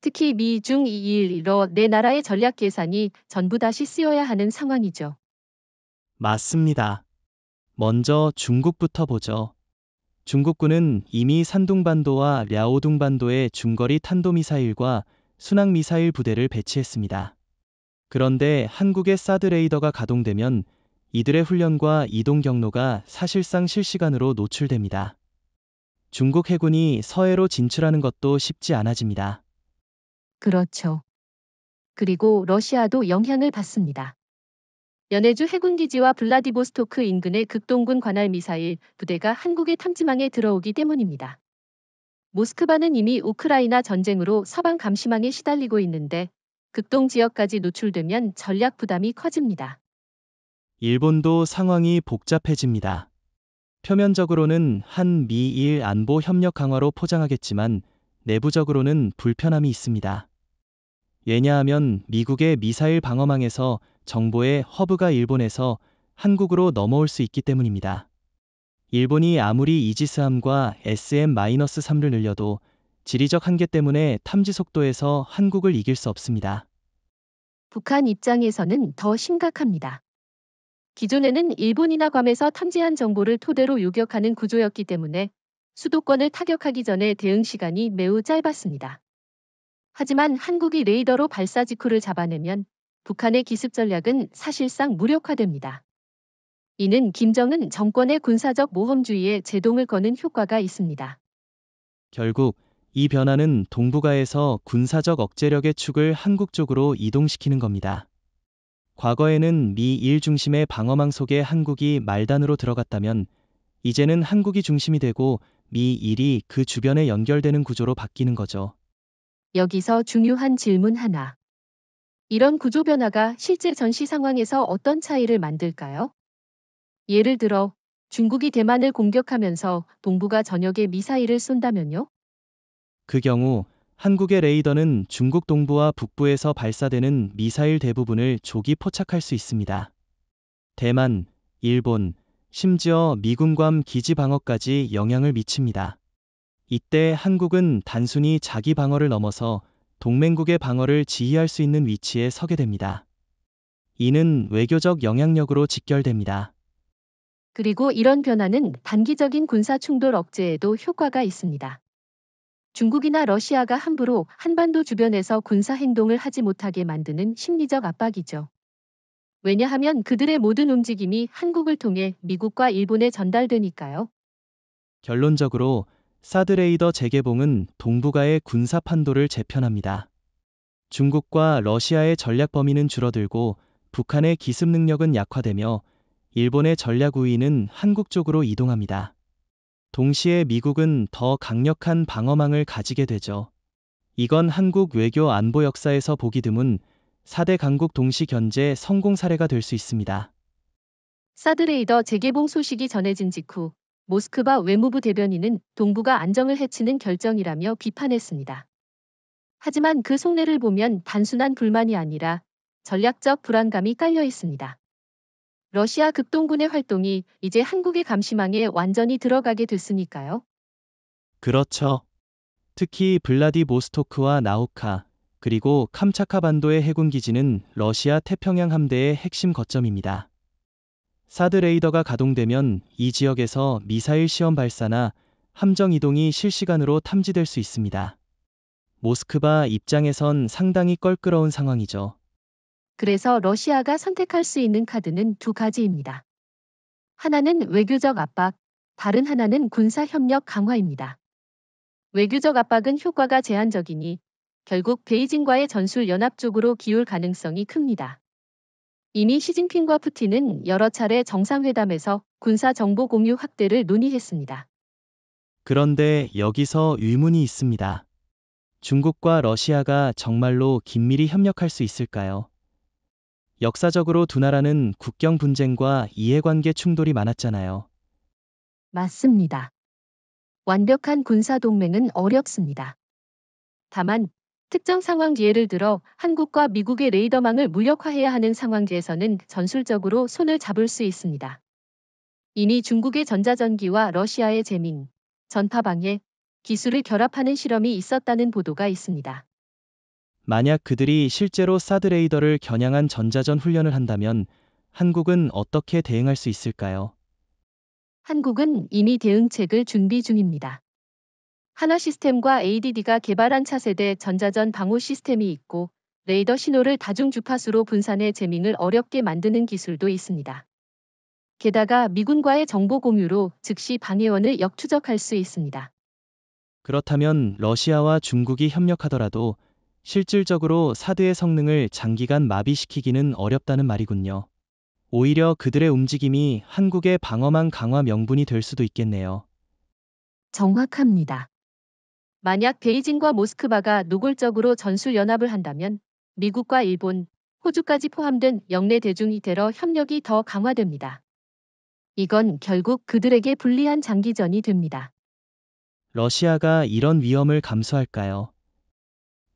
특히 미, 중, 이일로 네 나라의 전략 계산이 전부 다시 쓰여야 하는 상황이죠. 맞습니다. 먼저 중국부터 보죠. 중국군은 이미 산둥반도와 랴오둥반도에 중거리 탄도미사일과 순항미사일 부대를 배치했습니다. 그런데 한국의 사드 레이더가 가동되면 이들의 훈련과 이동 경로가 사실상 실시간으로 노출됩니다. 중국 해군이 서해로 진출하는 것도 쉽지 않아집니다. 그렇죠. 그리고 러시아도 영향을 받습니다. 연해주 해군기지와 블라디보스토크 인근의 극동군 관할 미사일 부대가 한국의 탐지망에 들어오기 때문입니다. 모스크바는 이미 우크라이나 전쟁으로 서방 감시망에 시달리고 있는데 극동 지역까지 노출되면 전략 부담이 커집니다. 일본도 상황이 복잡해집니다. 표면적으로는 한미일 안보 협력 강화로 포장하겠지만 내부적으로는 불편함이 있습니다. 왜냐하면 미국의 미사일 방어망에서 정보의 허브가 일본에서 한국으로 넘어올 수 있기 때문입니다. 일본이 아무리 이지스함과 SM-3를 늘려도 지리적 한계 때문에 탐지 속도에서 한국을 이길 수 없습니다. 북한 입장에서는 더 심각합니다. 기존에는 일본이나 괌에서 탐지한 정보를 토대로 요격하는 구조였기 때문에 수도권을 타격하기 전에 대응 시간이 매우 짧았습니다. 하지만 한국이 레이더로 발사 직후를 잡아내면 북한의 기습 전략은 사실상 무력화됩니다. 이는 김정은 정권의 군사적 모험주의에 제동을 거는 효과가 있습니다. 결국 이 변화는 동북아에서 군사적 억제력의 축을 한국 쪽으로 이동시키는 겁니다. 과거에는 미일 중심의 방어망 속에 한국이 말단으로 들어갔다면 이제는 한국이 중심이 되고 미일이 그 주변에 연결되는 구조로 바뀌는 거죠. 여기서 중요한 질문 하나. 이런 구조 변화가 실제 전시 상황에서 어떤 차이를 만들까요? 예를 들어 중국이 대만을 공격하면서 동북아 전역에 미사일을 쏜다면요? 그 경우 한국의 레이더는 중국 동부와 북부에서 발사되는 미사일 대부분을 조기 포착할 수 있습니다. 대만, 일본, 심지어 미군 괌 기지 방어까지 영향을 미칩니다. 이때 한국은 단순히 자기 방어를 넘어서 동맹국의 방어를 지휘할 수 있는 위치에 서게 됩니다. 이는 외교적 영향력으로 직결됩니다. 그리고 이런 변화는 단기적인 군사 충돌 억제에도 효과가 있습니다. 중국이나 러시아가 함부로 한반도 주변에서 군사 행동을 하지 못하게 만드는 심리적 압박이죠. 왜냐하면 그들의 모든 움직임이 한국을 통해 미국과 일본에 전달되니까요. 결론적으로 사드 레이더 재개봉은 동북아의 군사 판도를 재편합니다. 중국과 러시아의 전략 범위는 줄어들고 북한의 기습 능력은 약화되며 일본의 전략 우위는 한국 쪽으로 이동합니다. 동시에 미국은 더 강력한 방어망을 가지게 되죠. 이건 한국 외교 안보 역사에서 보기 드문 4대 강국 동시 견제 성공 사례가 될 수 있습니다. 사드 레이더 재개봉 소식이 전해진 직후 모스크바 외무부 대변인은 동북아 안정을 해치는 결정이라며 비판했습니다. 하지만 그 속내를 보면 단순한 불만이 아니라 전략적 불안감이 깔려 있습니다. 러시아 극동군의 활동이 이제 한국의 감시망에 완전히 들어가게 됐으니까요. 그렇죠. 특히 블라디보스토크와 나우카, 그리고 캄차카 반도의 해군 기지는 러시아 태평양 함대의 핵심 거점입니다. 사드 레이더가 가동되면 이 지역에서 미사일 시험 발사나 함정 이동이 실시간으로 탐지될 수 있습니다. 모스크바 입장에선 상당히 껄끄러운 상황이죠. 그래서 러시아가 선택할 수 있는 카드는 두 가지입니다. 하나는 외교적 압박, 다른 하나는 군사 협력 강화입니다. 외교적 압박은 효과가 제한적이니 결국 베이징과의 전술 연합 쪽으로 기울 가능성이 큽니다. 이미 시진핑과 푸틴은 여러 차례 정상회담에서 군사 정보 공유 확대를 논의했습니다. 그런데 여기서 의문이 있습니다. 중국과 러시아가 정말로 긴밀히 협력할 수 있을까요? 역사적으로 두 나라는 국경 분쟁과 이해관계 충돌이 많았잖아요. 맞습니다. 완벽한 군사 동맹은 어렵습니다. 다만 특정 상황 예를 들어 한국과 미국의 레이더망을 무력화해야 하는 상황에서는 전술적으로 손을 잡을 수 있습니다. 이미 중국의 전자전기와 러시아의 재민, 전파방해 기술을 결합하는 실험이 있었다는 보도가 있습니다. 만약 그들이 실제로 사드 레이더를 겨냥한 전자전 훈련을 한다면 한국은 어떻게 대응할 수 있을까요? 한국은 이미 대응책을 준비 중입니다. 하나시스템과 ADD가 개발한 차세대 전자전 방호 시스템이 있고 레이더 신호를 다중 주파수로 분산해 재밍을 어렵게 만드는 기술도 있습니다. 게다가 미군과의 정보 공유로 즉시 방해원을 역추적할 수 있습니다. 그렇다면 러시아와 중국이 협력하더라도 실질적으로 사드의 성능을 장기간 마비시키기는 어렵다는 말이군요. 오히려 그들의 움직임이 한국의 방어망 강화 명분이 될 수도 있겠네요. 정확합니다. 만약 베이징과 모스크바가 노골적으로 전술연합을 한다면 미국과 일본, 호주까지 포함된 영내 대중이 테러 협력이 더 강화됩니다. 이건 결국 그들에게 불리한 장기전이 됩니다. 러시아가 이런 위험을 감수할까요?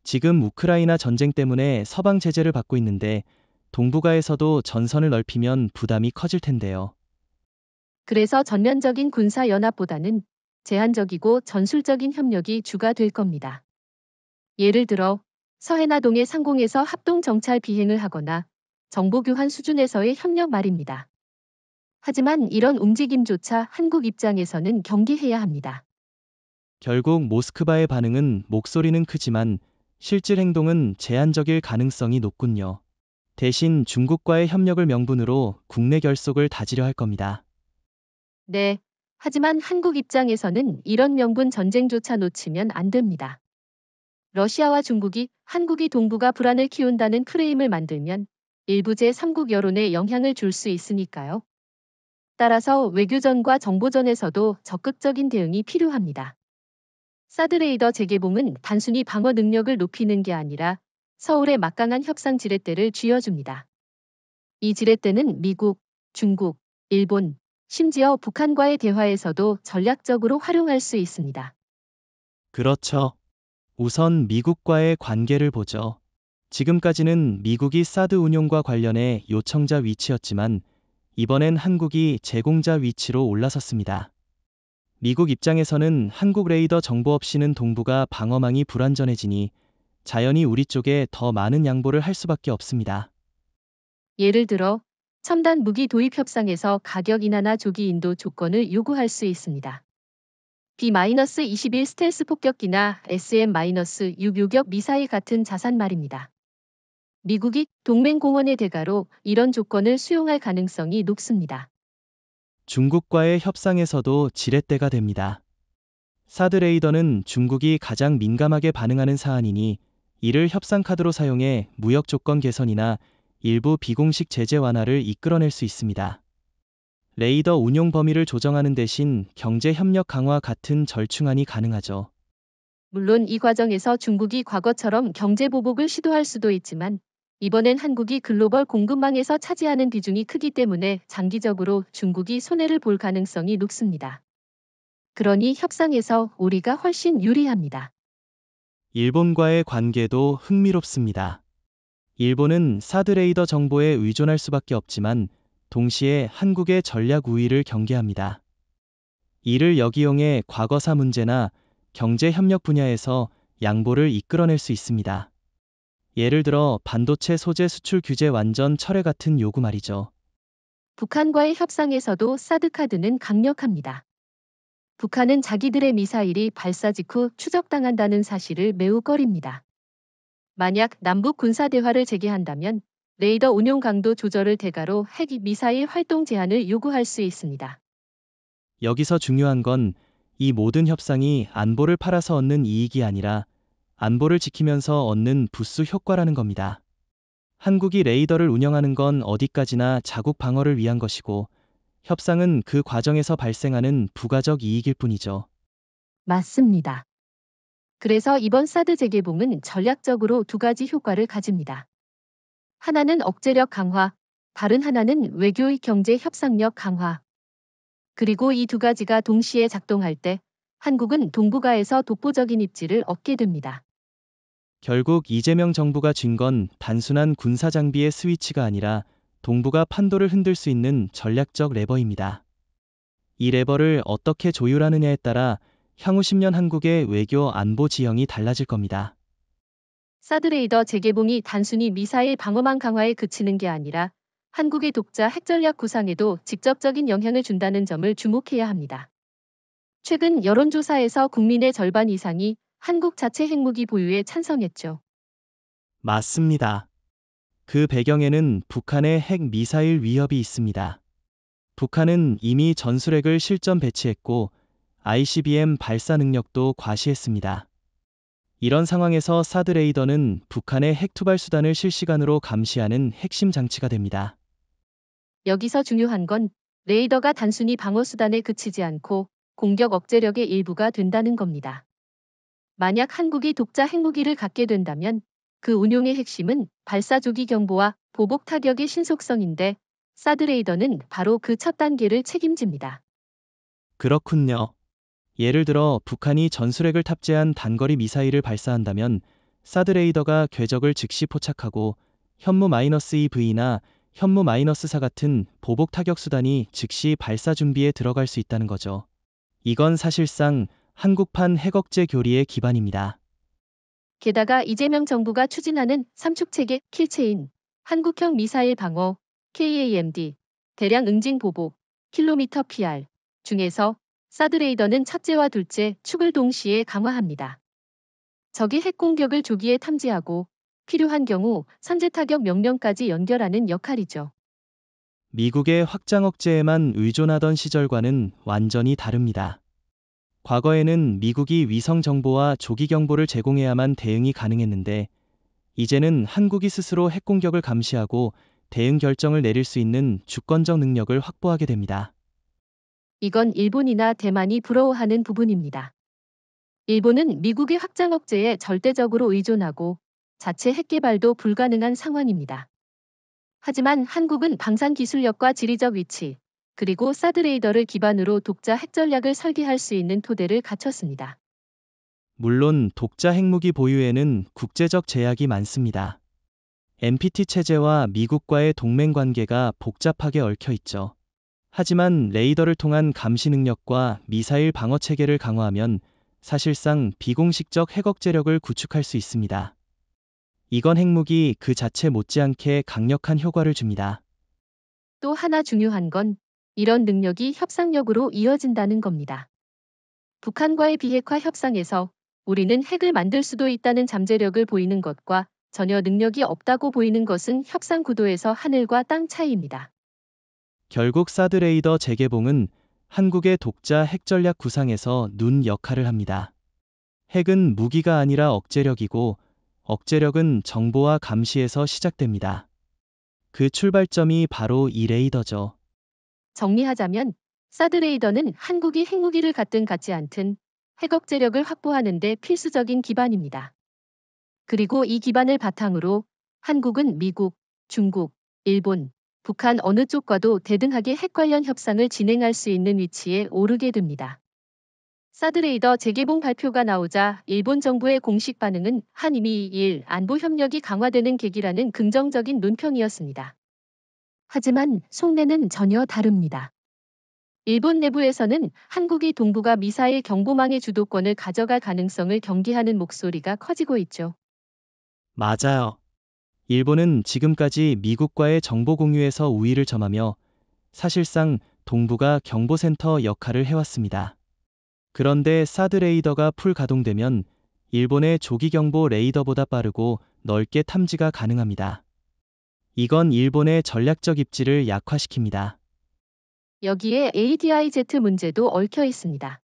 지금 우크라이나 전쟁 때문에 서방 제재를 받고 있는데 동북아에서도 전선을 넓히면 부담이 커질 텐데요. 그래서 전면적인 군사연합보다는 제한적이고 전술적인 협력이 주가 될 겁니다. 예를 들어 서해나 동해 상공에서 합동 정찰 비행을 하거나 정보 교환 수준에서의 협력 말입니다. 하지만 이런 움직임조차 한국 입장에서는 경계해야 합니다. 결국 모스크바의 반응은 목소리는 크지만 실질 행동은 제한적일 가능성이 높군요. 대신 중국과의 협력을 명분으로 국내 결속을 다지려 할 겁니다. 네. 하지만 한국 입장에서는 이런 명분 전쟁조차 놓치면 안 됩니다. 러시아와 중국이 한국이 동북아 불안을 키운다는 프레임을 만들면 일부 제3국 여론에 영향을 줄 수 있으니까요. 따라서 외교전과 정보전에서도 적극적인 대응이 필요합니다. 사드레이더 재개봉은 단순히 방어 능력을 높이는 게 아니라 서울의 막강한 협상 지렛대를 쥐어줍니다. 이 지렛대는 미국, 중국, 일본, 심지어 북한과의 대화에서도 전략적으로 활용할 수 있습니다. 그렇죠. 우선 미국과의 관계를 보죠. 지금까지는 미국이 사드 운용과 관련해 요청자 위치였지만 이번엔 한국이 제공자 위치로 올라섰습니다. 미국 입장에서는 한국 레이더 정보 없이는 동북아 방어망이 불안전해지니 자연히 우리 쪽에 더 많은 양보를 할 수밖에 없습니다. 예를 들어 첨단 무기 도입 협상에서 가격 인하나 조기 인도 조건을 요구할 수 있습니다. B-21 스텔스 폭격기나 SM-6 요격 미사일 같은 자산 말입니다. 미국이 동맹 공헌의 대가로 이런 조건을 수용할 가능성이 높습니다. 중국과의 협상에서도 지렛대가 됩니다. 사드 레이더는 중국이 가장 민감하게 반응하는 사안이니 이를 협상 카드로 사용해 무역 조건 개선이나 일부 비공식 제재 완화를 이끌어낼 수 있습니다. 레이더 운용 범위를 조정하는 대신 경제 협력 강화 같은 절충안이 가능하죠. 물론 이 과정에서 중국이 과거처럼 경제 보복을 시도할 수도 있지만 이번엔 한국이 글로벌 공급망에서 차지하는 비중이 크기 때문에 장기적으로 중국이 손해를 볼 가능성이 높습니다. 그러니 협상에서 우리가 훨씬 유리합니다. 일본과의 관계도 흥미롭습니다. 일본은 사드 레이더 정보에 의존할 수밖에 없지만 동시에 한국의 전략 우위를 경계합니다. 이를 역이용해 과거사 문제나 경제 협력 분야에서 양보를 이끌어낼 수 있습니다. 예를 들어 반도체 소재 수출 규제 완전 철회 같은 요구 말이죠. 북한과의 협상에서도 사드 카드는 강력합니다. 북한은 자기들의 미사일이 발사 직후 추적당한다는 사실을 매우 꺼립니다. 만약 남북 군사 대화를 재개한다면 레이더 운용 강도 조절을 대가로 핵 미사일 활동 제한을 요구할 수 있습니다. 여기서 중요한 건 이 모든 협상이 안보를 팔아서 얻는 이익이 아니라 안보를 지키면서 얻는 부수 효과라는 겁니다. 한국이 레이더를 운영하는 건 어디까지나 자국 방어를 위한 것이고 협상은 그 과정에서 발생하는 부가적 이익일 뿐이죠. 맞습니다. 그래서 이번 사드 재개봉은 전략적으로 두 가지 효과를 가집니다. 하나는 억제력 강화, 다른 하나는 외교의 경제 협상력 강화. 그리고 이 두 가지가 동시에 작동할 때 한국은 동북아에서 독보적인 입지를 얻게 됩니다. 결국 이재명 정부가 쥔 건 단순한 군사 장비의 스위치가 아니라 동북아 판도를 흔들 수 있는 전략적 레버입니다. 이 레버를 어떻게 조율하느냐에 따라 향후 10년 한국의 외교 안보 지형이 달라질 겁니다. 사드 레이더 재개봉이 단순히 미사일 방어망 강화에 그치는 게 아니라 한국의 독자 핵전략 구상에도 직접적인 영향을 준다는 점을 주목해야 합니다. 최근 여론조사에서 국민의 절반 이상이 한국 자체 핵무기 보유에 찬성했죠. 맞습니다. 그 배경에는 북한의 핵 미사일 위협이 있습니다. 북한은 이미 전술핵을 실전 배치했고 ICBM 발사 능력도 과시했습니다. 이런 상황에서 사드 레이더는 북한의 핵 투발 수단을 실시간으로 감시하는 핵심 장치가 됩니다. 여기서 중요한 건 레이더가 단순히 방어 수단에 그치지 않고 공격 억제력의 일부가 된다는 겁니다. 만약 한국이 독자 핵무기를 갖게 된다면 그 운용의 핵심은 발사 조기 경보와 보복 타격의 신속성인데 사드 레이더는 바로 그 첫 단계를 책임집니다. 그렇군요. 예를 들어 북한이 전술핵을 탑재한 단거리 미사일을 발사한다면 사드 레이더가 궤적을 즉시 포착하고 현무-2V나 현무-4 같은 보복 타격 수단이 즉시 발사 준비에 들어갈 수 있다는 거죠. 이건 사실상 한국판 핵억제 교리의 기반입니다. 게다가 이재명 정부가 추진하는 삼축체계 킬체인, 한국형 미사일 방어, KAMD, 대량 응징 보복, 킬로미터 PR 중에서 사드 레이더는 첫째와 둘째 축을 동시에 강화합니다. 적의 핵 공격을 조기에 탐지하고 필요한 경우 선제 타격 명령까지 연결하는 역할이죠. 미국의 확장 억제에만 의존하던 시절과는 완전히 다릅니다. 과거에는 미국이 위성 정보와 조기 경보를 제공해야만 대응이 가능했는데 이제는 한국이 스스로 핵 공격을 감시하고 대응 결정을 내릴 수 있는 주권적 능력을 확보하게 됩니다. 이건 일본이나 대만이 부러워하는 부분입니다. 일본은 미국의 확장 억제에 절대적으로 의존하고 자체 핵 개발도 불가능한 상황입니다. 하지만 한국은 방산 기술력과 지리적 위치, 그리고 사드 레이더를 기반으로 독자 핵 전략을 설계할 수 있는 토대를 갖췄습니다. 물론 독자 핵무기 보유에는 국제적 제약이 많습니다. NPT 체제와 미국과의 동맹 관계가 복잡하게 얽혀 있죠. 하지만 레이더를 통한 감시 능력과 미사일 방어 체계를 강화하면 사실상 비공식적 핵억제력을 구축할 수 있습니다. 이건 핵무기 그 자체 못지않게 강력한 효과를 줍니다. 또 하나 중요한 건 이런 능력이 협상력으로 이어진다는 겁니다. 북한과의 비핵화 협상에서 우리는 핵을 만들 수도 있다는 잠재력을 보이는 것과 전혀 능력이 없다고 보이는 것은 협상 구도에서 하늘과 땅 차이입니다. 결국 사드 레이더 재개봉은 한국의 독자 핵 전략 구상에서 눈 역할을 합니다. 핵은 무기가 아니라 억제력이고 억제력은 정보와 감시에서 시작됩니다. 그 출발점이 바로 이 레이더죠. 정리하자면 사드 레이더는 한국이 핵무기를 갖든 갖지 않든 핵 억제력을 확보하는 데 필수적인 기반입니다. 그리고 이 기반을 바탕으로 한국은 미국, 중국, 일본, 북한 어느 쪽과도 대등하게 핵 관련 협상을 진행할 수 있는 위치에 오르게 됩니다. 사드 레이더 재개봉 발표가 나오자 일본 정부의 공식 반응은 한미 안보 협력이 강화되는 계기라는 긍정적인 논평이었습니다. 하지만 속내는 전혀 다릅니다. 일본 내부에서는 한국이 동북아 미사일 경보망의 주도권을 가져갈 가능성을 경계하는 목소리가 커지고 있죠. 맞아요. 일본은 지금까지 미국과의 정보 공유에서 우위를 점하며 사실상 동북아 경보센터 역할을 해왔습니다. 그런데 사드 레이더가 풀 가동되면 일본의 조기 경보 레이더보다 빠르고 넓게 탐지가 가능합니다. 이건 일본의 전략적 입지를 약화시킵니다. 여기에 ADIZ 문제도 얽혀 있습니다.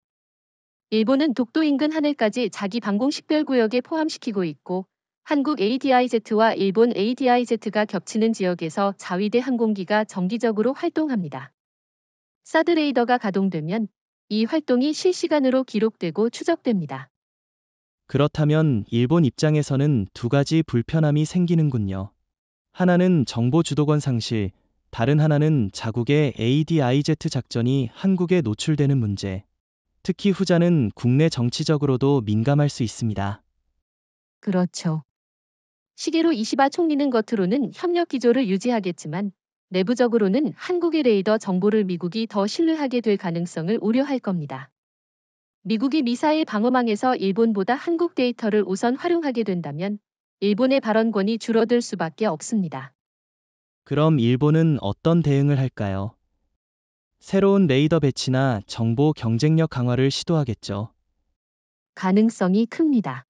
일본은 독도 인근 하늘까지 자기 방공 식별구역에 포함시키고 있고 한국 ADIZ와 일본 ADIZ가 겹치는 지역에서 자위대 항공기가 정기적으로 활동합니다. 사드 레이더가 가동되면 이 활동이 실시간으로 기록되고 추적됩니다. 그렇다면 일본 입장에서는 두 가지 불편함이 생기는군요. 하나는 정보 주도권 상실, 다른 하나는 자국의 ADIZ 작전이 한국에 노출되는 문제. 특히 후자는 국내 정치적으로도 민감할 수 있습니다. 그렇죠. 시게로 이시바 총리는 겉으로는 협력 기조를 유지하겠지만 내부적으로는 한국의 레이더 정보를 미국이 더 신뢰하게 될 가능성을 우려할 겁니다. 미국이 미사일 방어망에서 일본보다 한국 데이터를 우선 활용하게 된다면 일본의 발언권이 줄어들 수밖에 없습니다. 그럼 일본은 어떤 대응을 할까요? 새로운 레이더 배치나 정보 경쟁력 강화를 시도하겠죠. 가능성이 큽니다.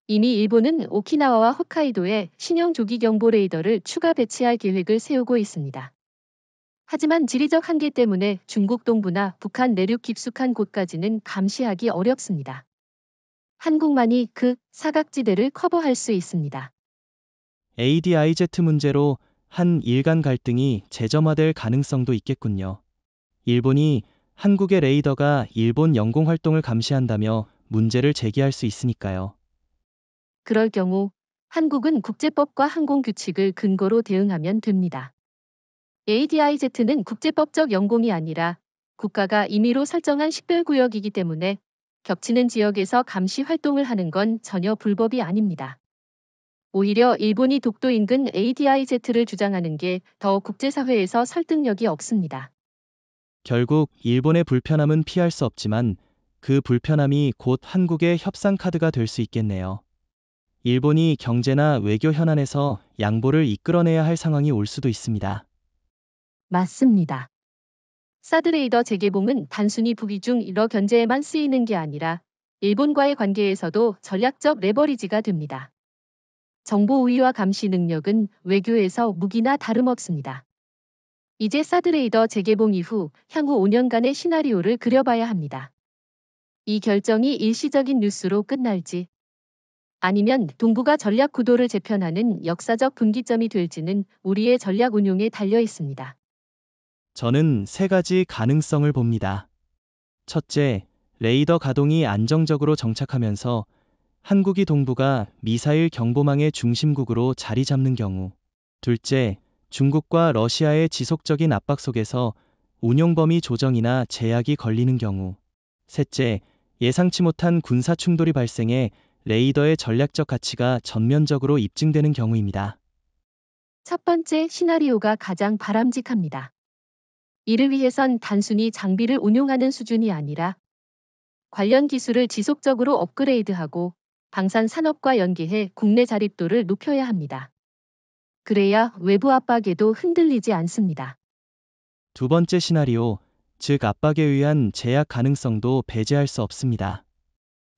이미 일본은 오키나와와 홋카이도에 신형 조기 경보 레이더를 추가 배치할 계획을 세우고 있습니다. 하지만 지리적 한계 때문에 중국 동부나 북한 내륙 깊숙한 곳까지는 감시하기 어렵습니다. 한국만이 그 사각지대를 커버할 수 있습니다. ADIZ 문제로 한일 간 갈등이 재점화될 가능성도 있겠군요. 일본이 한국의 레이더가 일본 영공 활동을 감시한다며 문제를 제기할 수 있으니까요. 그럴 경우 한국은 국제법과 항공규칙을 근거로 대응하면 됩니다. ADIZ는 국제법적 영공이 아니라 국가가 임의로 설정한 식별구역이기 때문에 겹치는 지역에서 감시 활동을 하는 건 전혀 불법이 아닙니다. 오히려 일본이 독도 인근 ADIZ를 주장하는 게 더 국제사회에서 설득력이 없습니다. 결국 일본의 불편함은 피할 수 없지만 그 불편함이 곧 한국의 협상 카드가 될 수 있겠네요. 일본이 경제나 외교 현안에서 양보를 이끌어내야 할 상황이 올 수도 있습니다. 맞습니다. 사드레이더 재개봉은 단순히 북이중 일어 견제에만 쓰이는 게 아니라 일본과의 관계에서도 전략적 레버리지가 됩니다. 정보 우위와 감시 능력은 외교에서 무기나 다름없습니다. 이제 사드레이더 재개봉 이후 향후 5년간의 시나리오를 그려봐야 합니다. 이 결정이 일시적인 뉴스로 끝날지 아니면 동북아 전략 구도를 재편하는 역사적 분기점이 될지는 우리의 전략 운용에 달려 있습니다. 저는 세 가지 가능성을 봅니다. 첫째, 레이더 가동이 안정적으로 정착하면서 한국이 동북아 미사일 경보망의 중심국으로 자리 잡는 경우. 둘째, 중국과 러시아의 지속적인 압박 속에서 운용 범위 조정이나 제약이 걸리는 경우. 셋째, 예상치 못한 군사 충돌이 발생해 레이더의 전략적 가치가 전면적으로 입증되는 경우입니다. 첫 번째 시나리오가 가장 바람직합니다. 이를 위해선 단순히 장비를 운용하는 수준이 아니라 관련 기술을 지속적으로 업그레이드하고 방산 산업과 연계해 국내 자립도를 높여야 합니다. 그래야 외부 압박에도 흔들리지 않습니다. 두 번째 시나리오, 즉 압박에 의한 제약 가능성도 배제할 수 없습니다.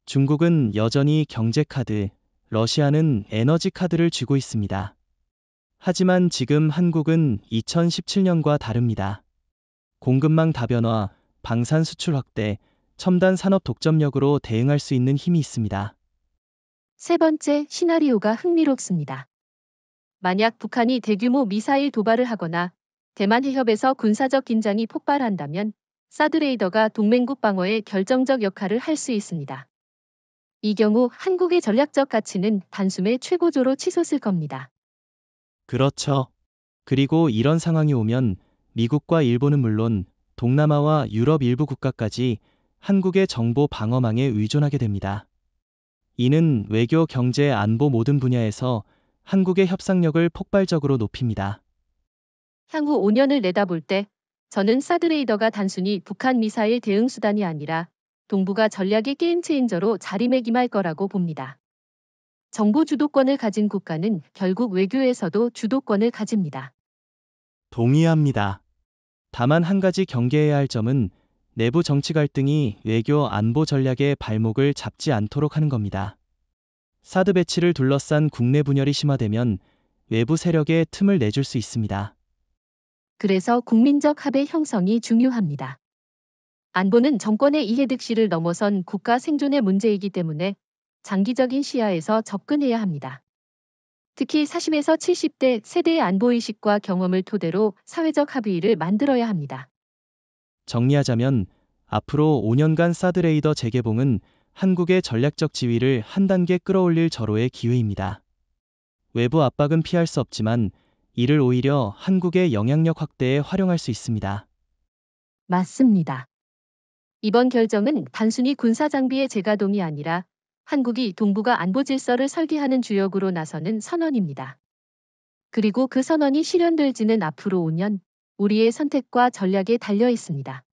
중국은 여전히 경제 카드, 러시아는 에너지 카드를 쥐고 있습니다. 하지만 지금 한국은 2017년과 다릅니다. 공급망 다변화, 방산 수출 확대, 첨단 산업 독점력으로 대응할 수 있는 힘이 있습니다. 세 번째 시나리오가 흥미롭습니다. 만약 북한이 대규모 미사일 도발을 하거나 대만 해협에서 군사적 긴장이 폭발한다면 사드레이더가 동맹국 방어에 결정적 역할을 할 수 있습니다. 이 경우 한국의 전략적 가치는 단숨에 최고조로 치솟을 겁니다. 그렇죠. 그리고 이런 상황이 오면 미국과 일본은 물론 동남아와 유럽 일부 국가까지 한국의 정보 방어망에 의존하게 됩니다. 이는 외교, 경제, 안보 모든 분야에서 한국의 협상력을 폭발적으로 높입니다. 향후 5년을 내다볼 때 저는 사드레이더가 단순히 북한 미사일 대응 수단이 아니라 동북아 전략의 게임 체인저로 자리매김할 거라고 봅니다. 정보 주도권을 가진 국가는 결국 외교에서도 주도권을 가집니다. 동의합니다. 다만 한 가지 경계해야 할 점은 내부 정치 갈등이 외교 안보 전략의 발목을 잡지 않도록 하는 겁니다. 사드 배치를 둘러싼 국내 분열이 심화되면 외부 세력에 틈을 내줄 수 있습니다. 그래서 국민적 합의 형성이 중요합니다. 안보는 정권의 이해득실을 넘어선 국가 생존의 문제이기 때문에 장기적인 시야에서 접근해야 합니다. 특히 40에서 70대 세대의 안보의식과 경험을 토대로 사회적 합의를 만들어야 합니다. 정리하자면 앞으로 5년간 사드 레이더 재개봉은 한국의 전략적 지위를 한 단계 끌어올릴 절호의 기회입니다. 외부 압박은 피할 수 없지만 이를 오히려 한국의 영향력 확대에 활용할 수 있습니다. 맞습니다. 이번 결정은 단순히 군사 장비의 재가동이 아니라 한국이 동북아 안보 질서를 설계하는 주역으로 나서는 선언입니다. 그리고 그 선언이 실현될지는 앞으로 5년, 우리의 선택과 전략에 달려 있습니다.